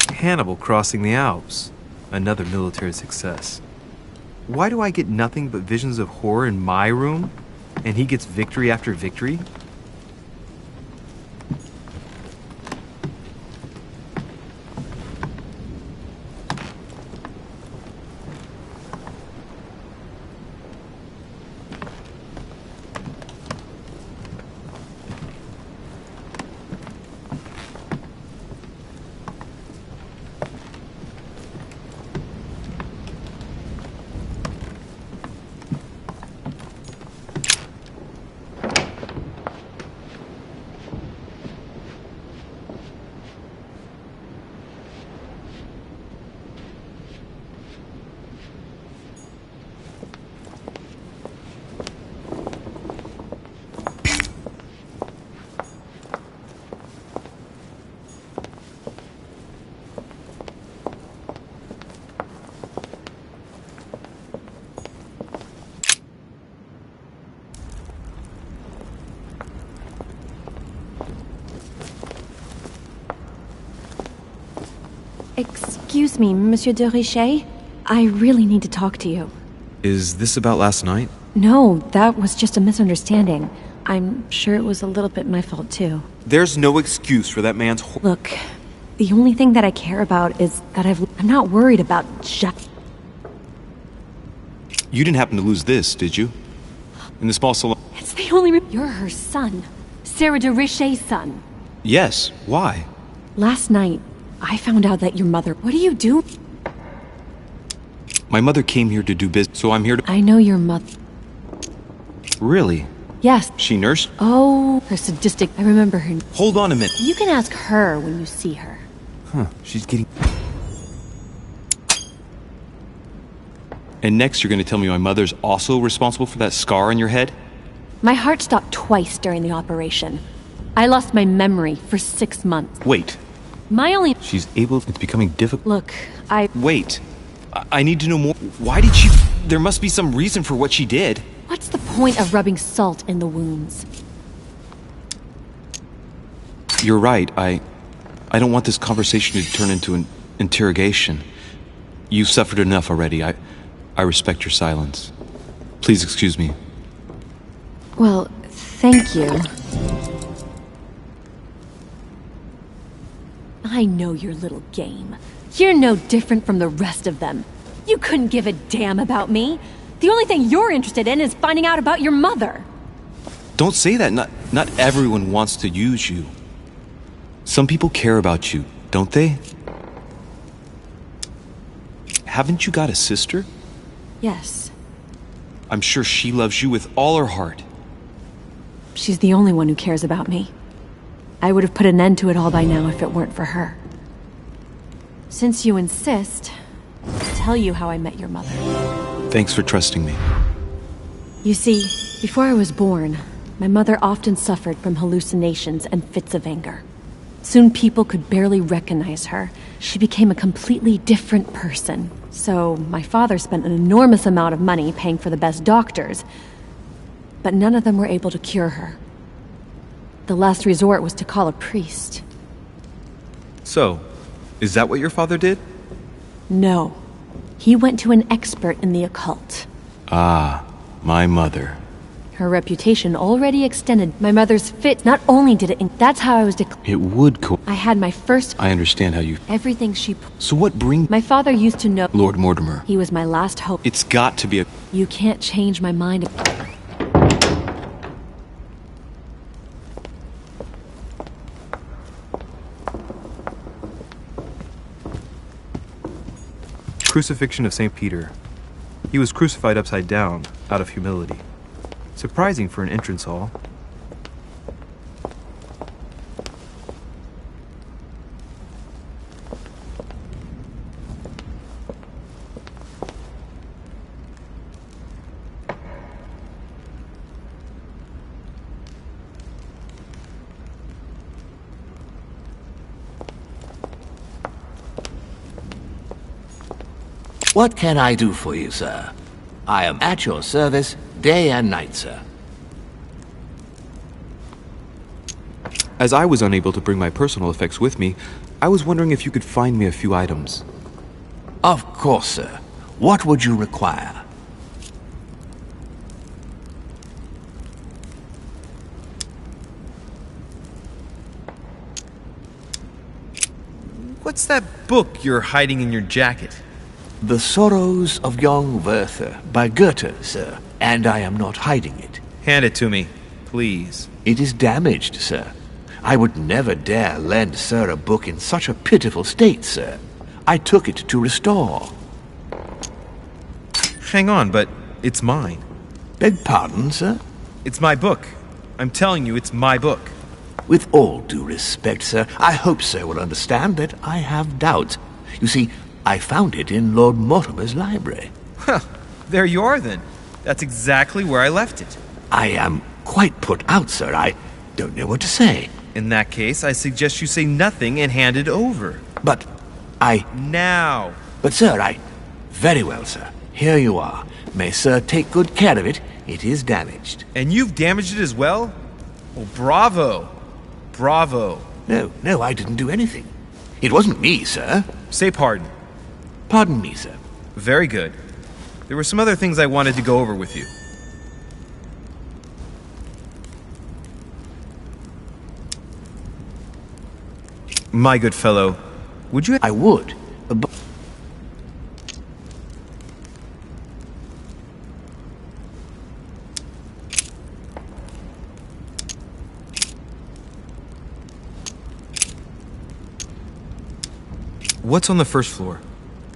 Speaker 11: Hannibal crossing the Alps. Another military success. Why do I get nothing but visions of horror in my room, and he gets victory after victory?
Speaker 10: Excuse me, Monsieur de Richet. I really need to talk to you.
Speaker 11: Is this about last night?
Speaker 10: No, that was just a misunderstanding. I'm sure it was a little bit my fault, too.
Speaker 11: There's no excuse for that man's
Speaker 10: Look, the only thing that I care about is that I'm not worried about
Speaker 11: You didn't happen to lose this, did you? In the small salon?
Speaker 10: It's the only You're her son. Sarah de Richet's son.
Speaker 11: Yes. Why?
Speaker 10: Last night, I found out that your mother... What do you do?
Speaker 11: My mother came here to do business, so I'm here to...
Speaker 10: I know your mother.
Speaker 11: Really?
Speaker 10: Yes.
Speaker 11: She nursed?
Speaker 10: Oh, her sadistic... I remember her...
Speaker 11: Hold on a minute.
Speaker 10: You can ask her when you see her.
Speaker 11: Huh, she's getting... And next you're going to tell me my mother's also responsible for that scar on your head?
Speaker 10: My heart stopped twice during the operation. I lost my memory for 6 months.
Speaker 11: Wait.
Speaker 10: My only...
Speaker 11: She's able... It's becoming difficult...
Speaker 10: Look, I...
Speaker 11: Wait. I need to know more. Why did she... There must be some reason for what she did.
Speaker 10: What's the point of rubbing salt in the wounds?
Speaker 11: You're right. I don't want this conversation to turn into an interrogation. You've suffered enough already. I respect your silence. Please excuse me.
Speaker 10: Well, thank you. I know your little game. You're no different from the rest of them. You couldn't give a damn about me. The only thing you're interested in is finding out about your mother.
Speaker 11: Don't say that. Not everyone wants to use you. Some people care about you, don't they? Haven't you got a sister?
Speaker 10: Yes.
Speaker 11: I'm sure she loves you with all her heart.
Speaker 10: She's the only one who cares about me. I would have put an end to it all by now if it weren't for her. Since you insist, I'll tell you how I met your mother.
Speaker 11: Thanks for trusting me.
Speaker 10: You see, before I was born, my mother often suffered from hallucinations and fits of anger. Soon people could barely recognize her. She became a completely different person. So my father spent an enormous amount of money paying for the best doctors, but none of them were able to cure her. The last resort was to call a priest.
Speaker 11: So, is that what your father did?
Speaker 10: No. He went to an expert in the occult.
Speaker 11: Ah, my mother.
Speaker 10: Her reputation already extended. My mother's fit. Not only did it... That's how I was
Speaker 11: It would
Speaker 10: I had my first...
Speaker 11: I understand how you...
Speaker 10: Everything she...
Speaker 11: So what brings...
Speaker 10: My father used to know...
Speaker 11: Lord Mortimer.
Speaker 10: He was my last hope.
Speaker 11: It's got to be a...
Speaker 10: You can't change my mind.
Speaker 5: Crucifixion of St. Peter. He was crucified upside down, out of humility. Surprising for an entrance hall.
Speaker 4: What can I do for you, sir? I am at your service, day and night, sir.
Speaker 11: As I was unable to bring my personal effects with me, I was wondering if you could find me a few items.
Speaker 4: Of course, sir. What would you require?
Speaker 5: What's that book you're hiding in your jacket?
Speaker 4: The Sorrows of Young Werther by Goethe, sir, and I am not hiding it.
Speaker 5: Hand it to me, please.
Speaker 4: It is damaged, sir. I would never dare lend sir a book in such a pitiful state, sir. I took it to restore.
Speaker 5: Hang on, but it's mine.
Speaker 4: Beg pardon, sir?
Speaker 5: It's my book. I'm telling you, it's my book.
Speaker 4: With all due respect, sir, I hope sir will understand that I have doubts. You see, I found it in Lord Mortimer's library.
Speaker 5: Huh, there you are then. That's exactly where I left it.
Speaker 4: I am quite put out, sir. I don't know what to say.
Speaker 5: In that case, I suggest you say nothing and hand it over.
Speaker 4: But
Speaker 5: Now!
Speaker 4: But sir, Very well, sir. Here you are. May sir take good care of it. It is damaged.
Speaker 5: And you've damaged it as well? Well, bravo. Bravo.
Speaker 4: No, I didn't do anything. It wasn't me, sir.
Speaker 5: Say pardon.
Speaker 4: Pardon me, sir.
Speaker 5: Very good. There were some other things I wanted to go over with you. My good fellow, would you...
Speaker 4: I would, but...
Speaker 5: What's on the first floor?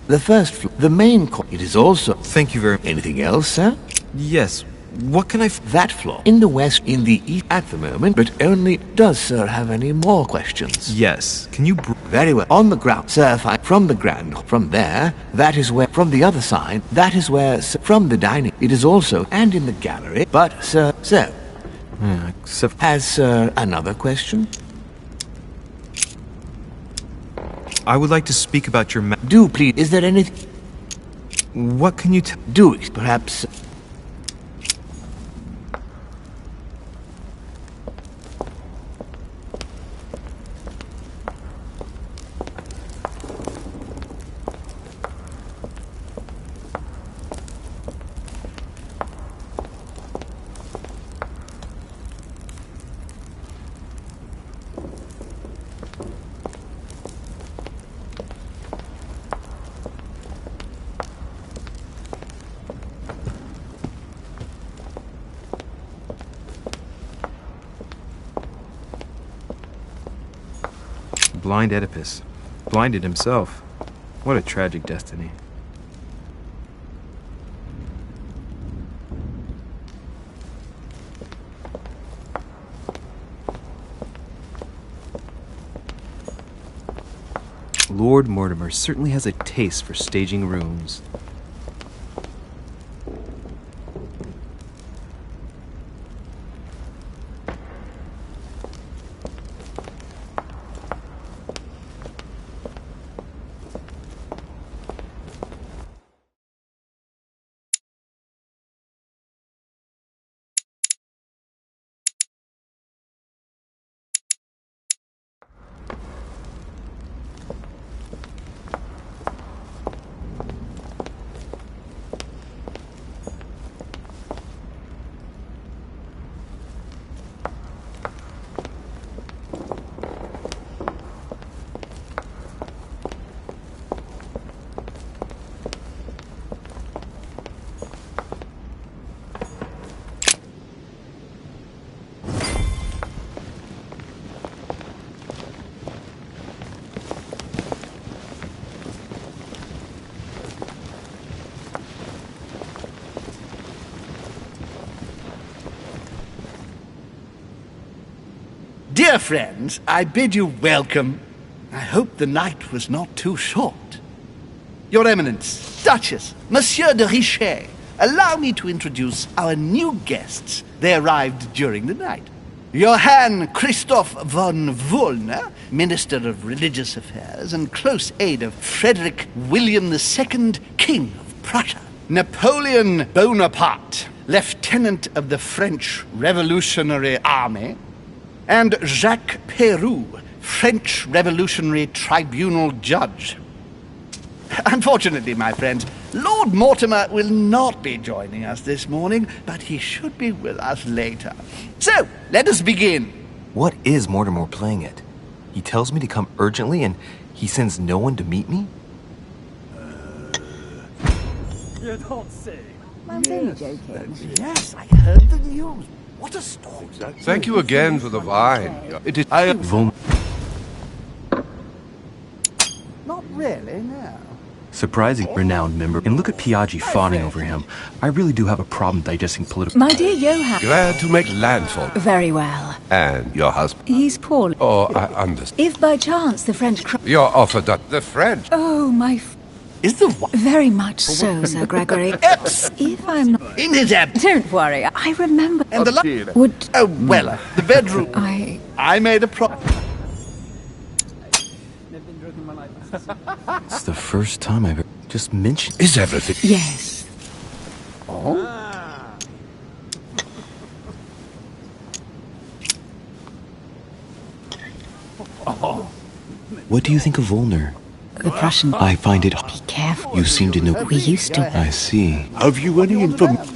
Speaker 4: The first floor, the main it is also...
Speaker 5: Thank you very much.
Speaker 4: Anything else, sir?
Speaker 5: Yes. What can I...
Speaker 4: That floor. In the west, in the east at the moment, but only... Does sir have any more questions?
Speaker 5: Yes. Can you...
Speaker 4: Very well. On the ground, sir, from the ground. From there, that is where... From the other side, that is where... From the dining, it is also... And in the gallery. But, sir... Has sir another question?
Speaker 5: I would like to speak about your...
Speaker 4: Do, please. Is there anything...
Speaker 5: What can you
Speaker 4: Do it, perhaps...
Speaker 5: Blind Oedipus. Blinded himself. What a tragic destiny. Lord Mortimer certainly has a taste for staging rooms.
Speaker 8: Dear friends, I bid you welcome. I hope the night was not too short. Your Eminence, Duchess, Monsieur de Richet, allow me to introduce our new guests. They arrived during the night. Johann Christoph von Wollner, Minister of Religious Affairs and close aide of Frederick William II, King of Prussia. Napoleon Bonaparte, Lieutenant of the French Revolutionary Army. And Jacques Peroux, French Revolutionary Tribunal Judge. Unfortunately, my friends, Lord Mortimer will not be joining us this morning, but he should be with us later. So, let us begin.
Speaker 2: What is Mortimer playing at? He tells me to come urgently and he sends no one to meet me?
Speaker 12: You don't say.
Speaker 9: I'm only joking.
Speaker 8: Yes, I heard the news. What a story.
Speaker 13: Thank you again for the wine. It is
Speaker 8: Not really, no.
Speaker 14: Surprising renowned member. And look at Piaggi fawning over him. I really do have a problem digesting political...
Speaker 9: My dear Johann.
Speaker 13: glad to make landfall.
Speaker 9: Very well.
Speaker 13: And your husband?
Speaker 9: He's poorly.
Speaker 13: Oh, I understand.
Speaker 9: If by chance the French...
Speaker 13: Your offer that the French...
Speaker 9: Oh, my...
Speaker 8: Is the what?
Speaker 9: Very much so, Sir Gregory. If I'm not...
Speaker 8: In his absence.
Speaker 9: Don't worry, I remember...
Speaker 8: And the
Speaker 9: Would...
Speaker 8: Oh, well, the bedroom...
Speaker 9: I
Speaker 8: made a pro...
Speaker 14: It's the first time I've ever just mentioned...
Speaker 13: Is everything...
Speaker 9: Yes.
Speaker 8: Oh?
Speaker 14: What do you think of Volner?
Speaker 9: The Prussian...
Speaker 14: I find it...
Speaker 9: Be careful.
Speaker 14: You seem to know...
Speaker 9: We used to...
Speaker 14: I see.
Speaker 13: Have you any information?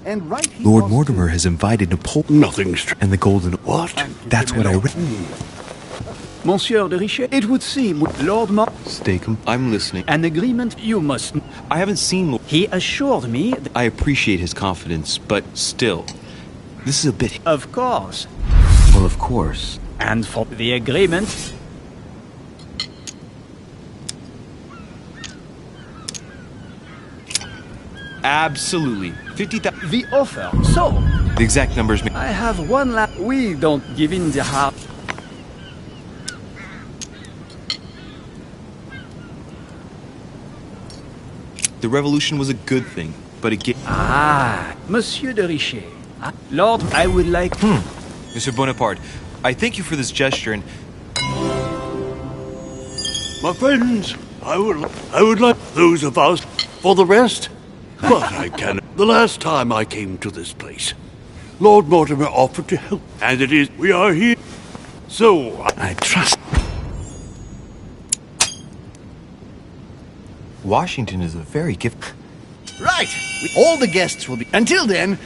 Speaker 8: And right he
Speaker 14: Lord
Speaker 8: was
Speaker 14: Mortimer has invited Napoleon...
Speaker 13: Nothing
Speaker 14: And the Golden...
Speaker 13: What?
Speaker 14: That's what I read.
Speaker 12: Monsieur de Richet, it would seem Lord
Speaker 14: Stakem, I'm listening.
Speaker 12: an agreement you must...
Speaker 14: I haven't seen...
Speaker 12: He assured me that...
Speaker 14: I appreciate his confidence, but still... This is a bit...
Speaker 12: Of course.
Speaker 14: Well, of course.
Speaker 12: And for the agreement...
Speaker 5: Absolutely. 50,000...
Speaker 12: The offer. So,
Speaker 14: The exact numbers...
Speaker 12: I have one We don't give in the heart.
Speaker 5: The revolution was a good thing, but it gave...
Speaker 12: Ah, Monsieur de Richet. Lord, I would like...
Speaker 5: Mr. Bonaparte, I thank you for this gesture and...
Speaker 15: My friends, I would like those of us for the rest, but I cannot. The last time I came to this place, Lord Mortimer offered to help, and it is we are here. So
Speaker 8: I trust.
Speaker 2: Washington is a very gift.
Speaker 8: Right. All the guests will be... Until then...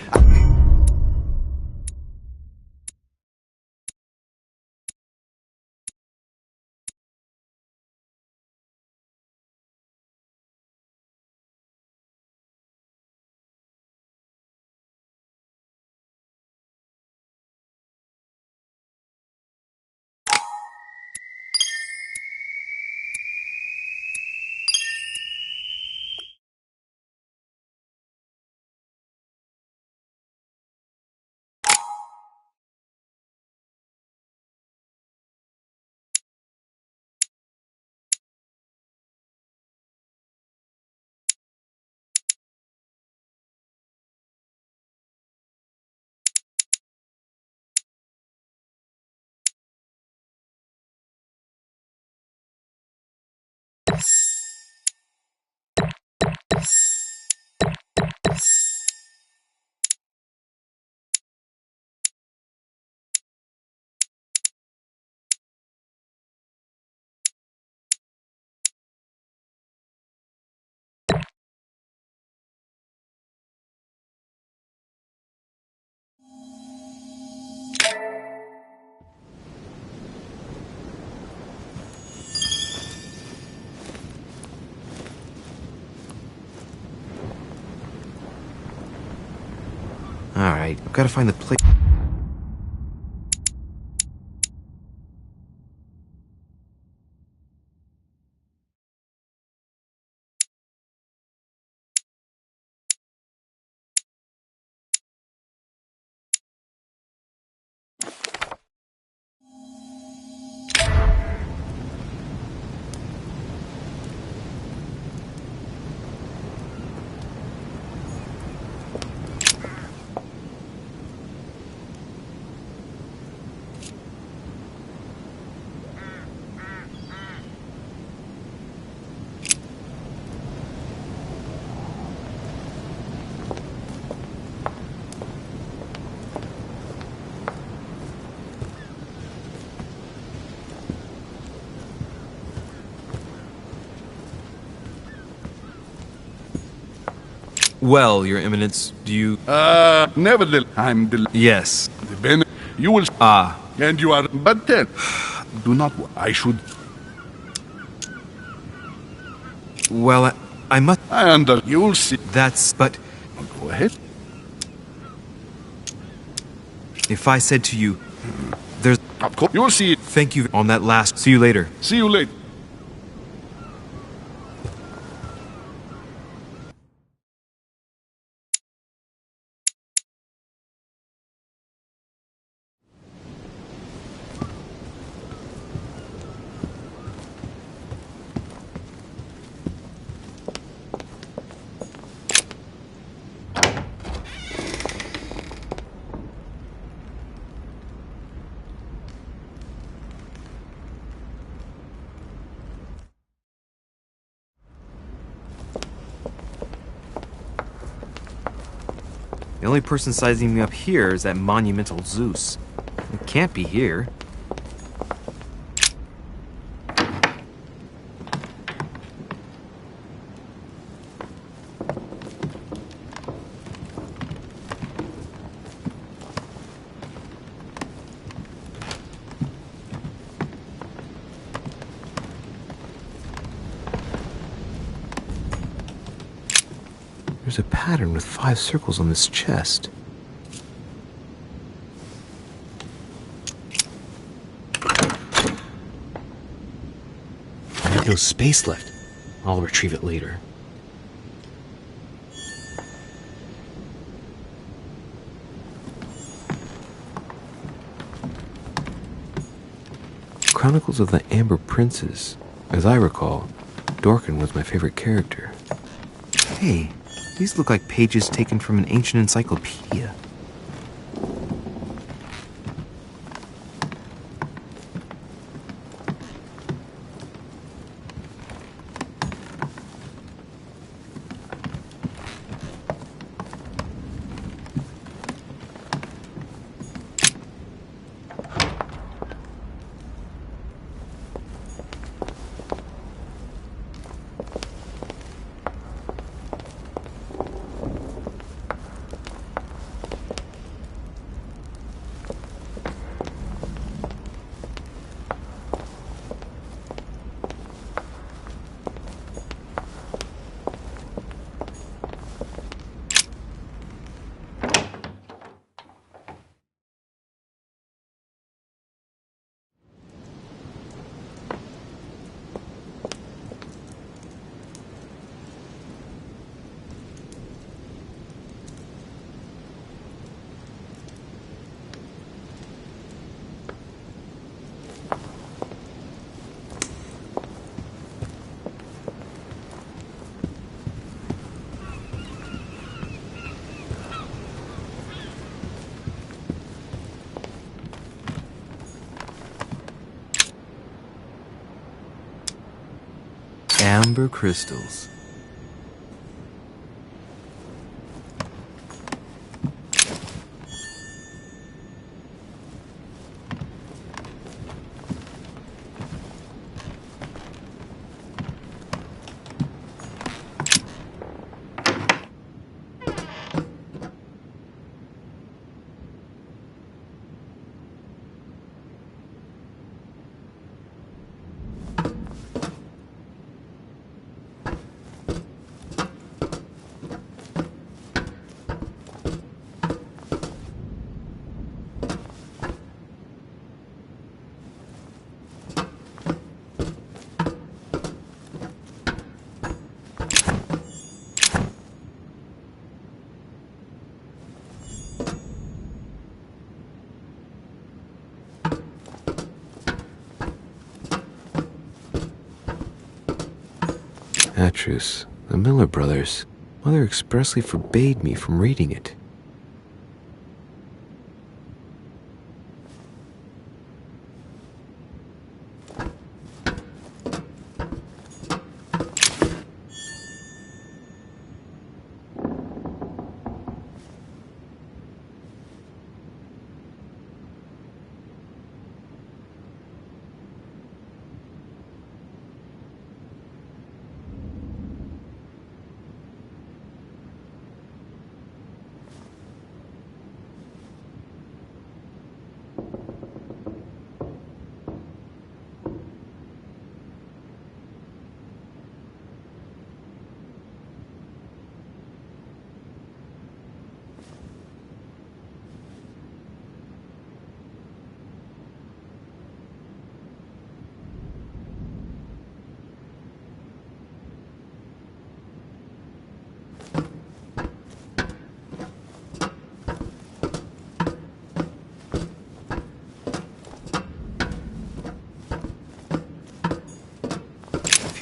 Speaker 2: Alright, I've got to find the place.
Speaker 5: Well, Your Eminence, do you...
Speaker 6: Nevertheless, I'm the...
Speaker 5: Yes.
Speaker 6: You will...
Speaker 5: Ah.
Speaker 6: And you are... But then, do not... I should...
Speaker 5: Well, I must...
Speaker 6: You'll see...
Speaker 5: That's... But...
Speaker 6: Go ahead.
Speaker 5: If I said to you, there's...
Speaker 6: Of course. You'll see it.
Speaker 5: Thank you on that last... See you later.
Speaker 6: See you later.
Speaker 5: The only person sizing me up here is that monumental Zeus. It can't be here.
Speaker 11: There's a pattern with 5 circles on this chest. I have no space left. I'll retrieve it later. Chronicles of the Amber Princes. As I recall, Dorkin was my favorite character.
Speaker 5: Hey, these look like pages taken from an ancient encyclopedia. Amber crystals.
Speaker 11: Atrus, the Miller brothers. Mother expressly forbade me from reading it.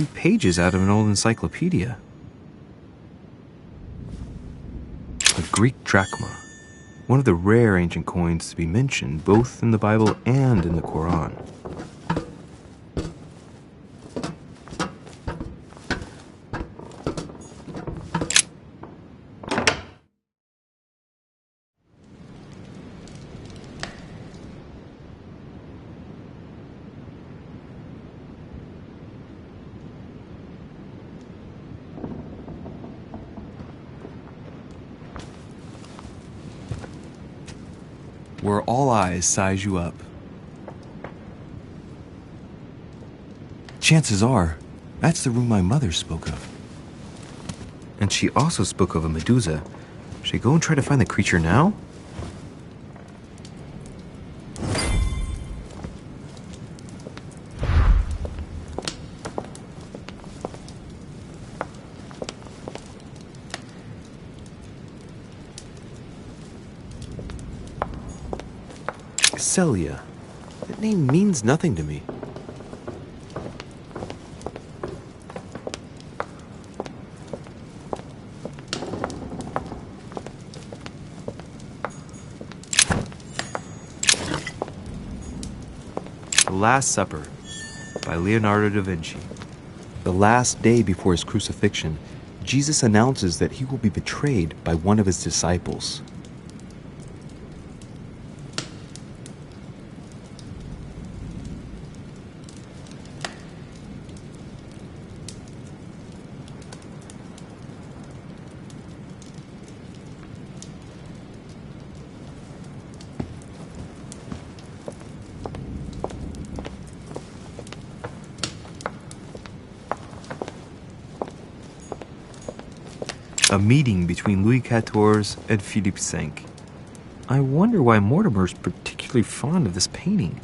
Speaker 11: few pages out of an old encyclopedia. A Greek drachma, one of the rare ancient coins to be mentioned both in the Bible and in the Quran. Where all eyes size you up. Chances are, that's the room my mother spoke of. And she also spoke of a Medusa. Should I go and try to find the creature now? Celia. That name means nothing to me. The Last Supper by Leonardo da Vinci. The last day before his crucifixion, Jesus announces that he will be betrayed by one of his disciples. A meeting between Louis XIV and Philippe V. I wonder why Mortimer's particularly fond of this painting.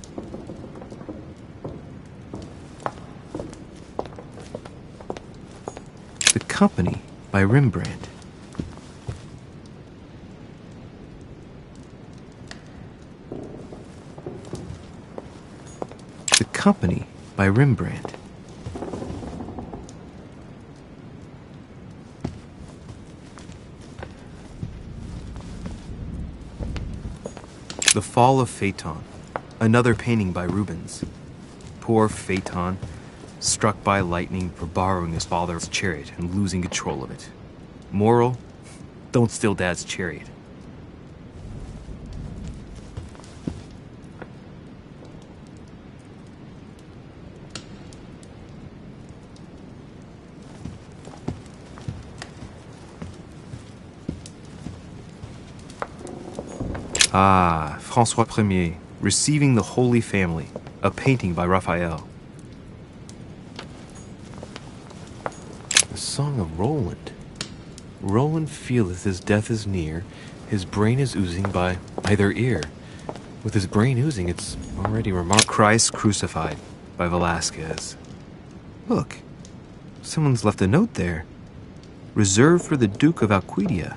Speaker 11: The Company by Rembrandt. The Company by Rembrandt. The Fall of Phaeton, another painting by Rubens. Poor Phaeton, struck by lightning for borrowing his father's chariot and losing control of it. Moral, don't steal Dad's chariot. Ah, François Ier, Receiving the Holy Family, a painting by Raphael. The Song of Roland. Roland feeleth his death is near, his brain is oozing by either ear. With his brain oozing, it's already remarked. Christ Crucified by Velázquez. Look, someone's left a note there. Reserved for the Duke of Alcudia.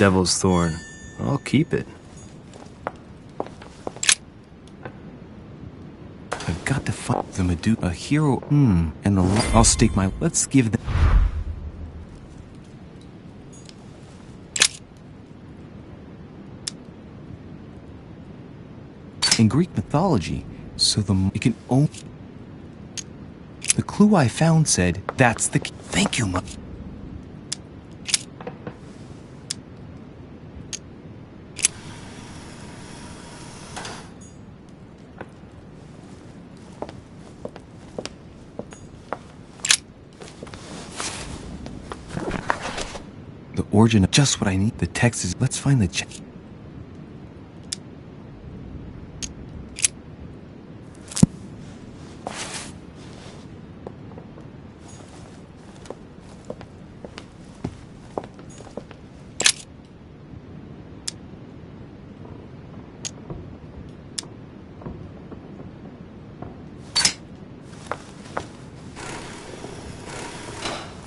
Speaker 14: devil's thorn. I'll keep it. I've got to find the Medusa, a hero, and the... I'll stake my... Let's give them... In Greek mythology, so it can only... The clue I found said, that's the key. Thank you, Mother. The origin of just what I need. The text is... Let's find the check.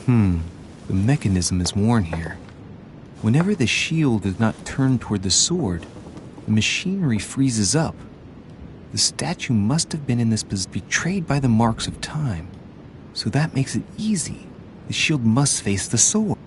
Speaker 14: The mechanism is worn here. Whenever the shield is not turned toward the sword, the machinery freezes up. The statue must have been in this position, betrayed by the marks of time. So that makes it easy. The shield must face the sword.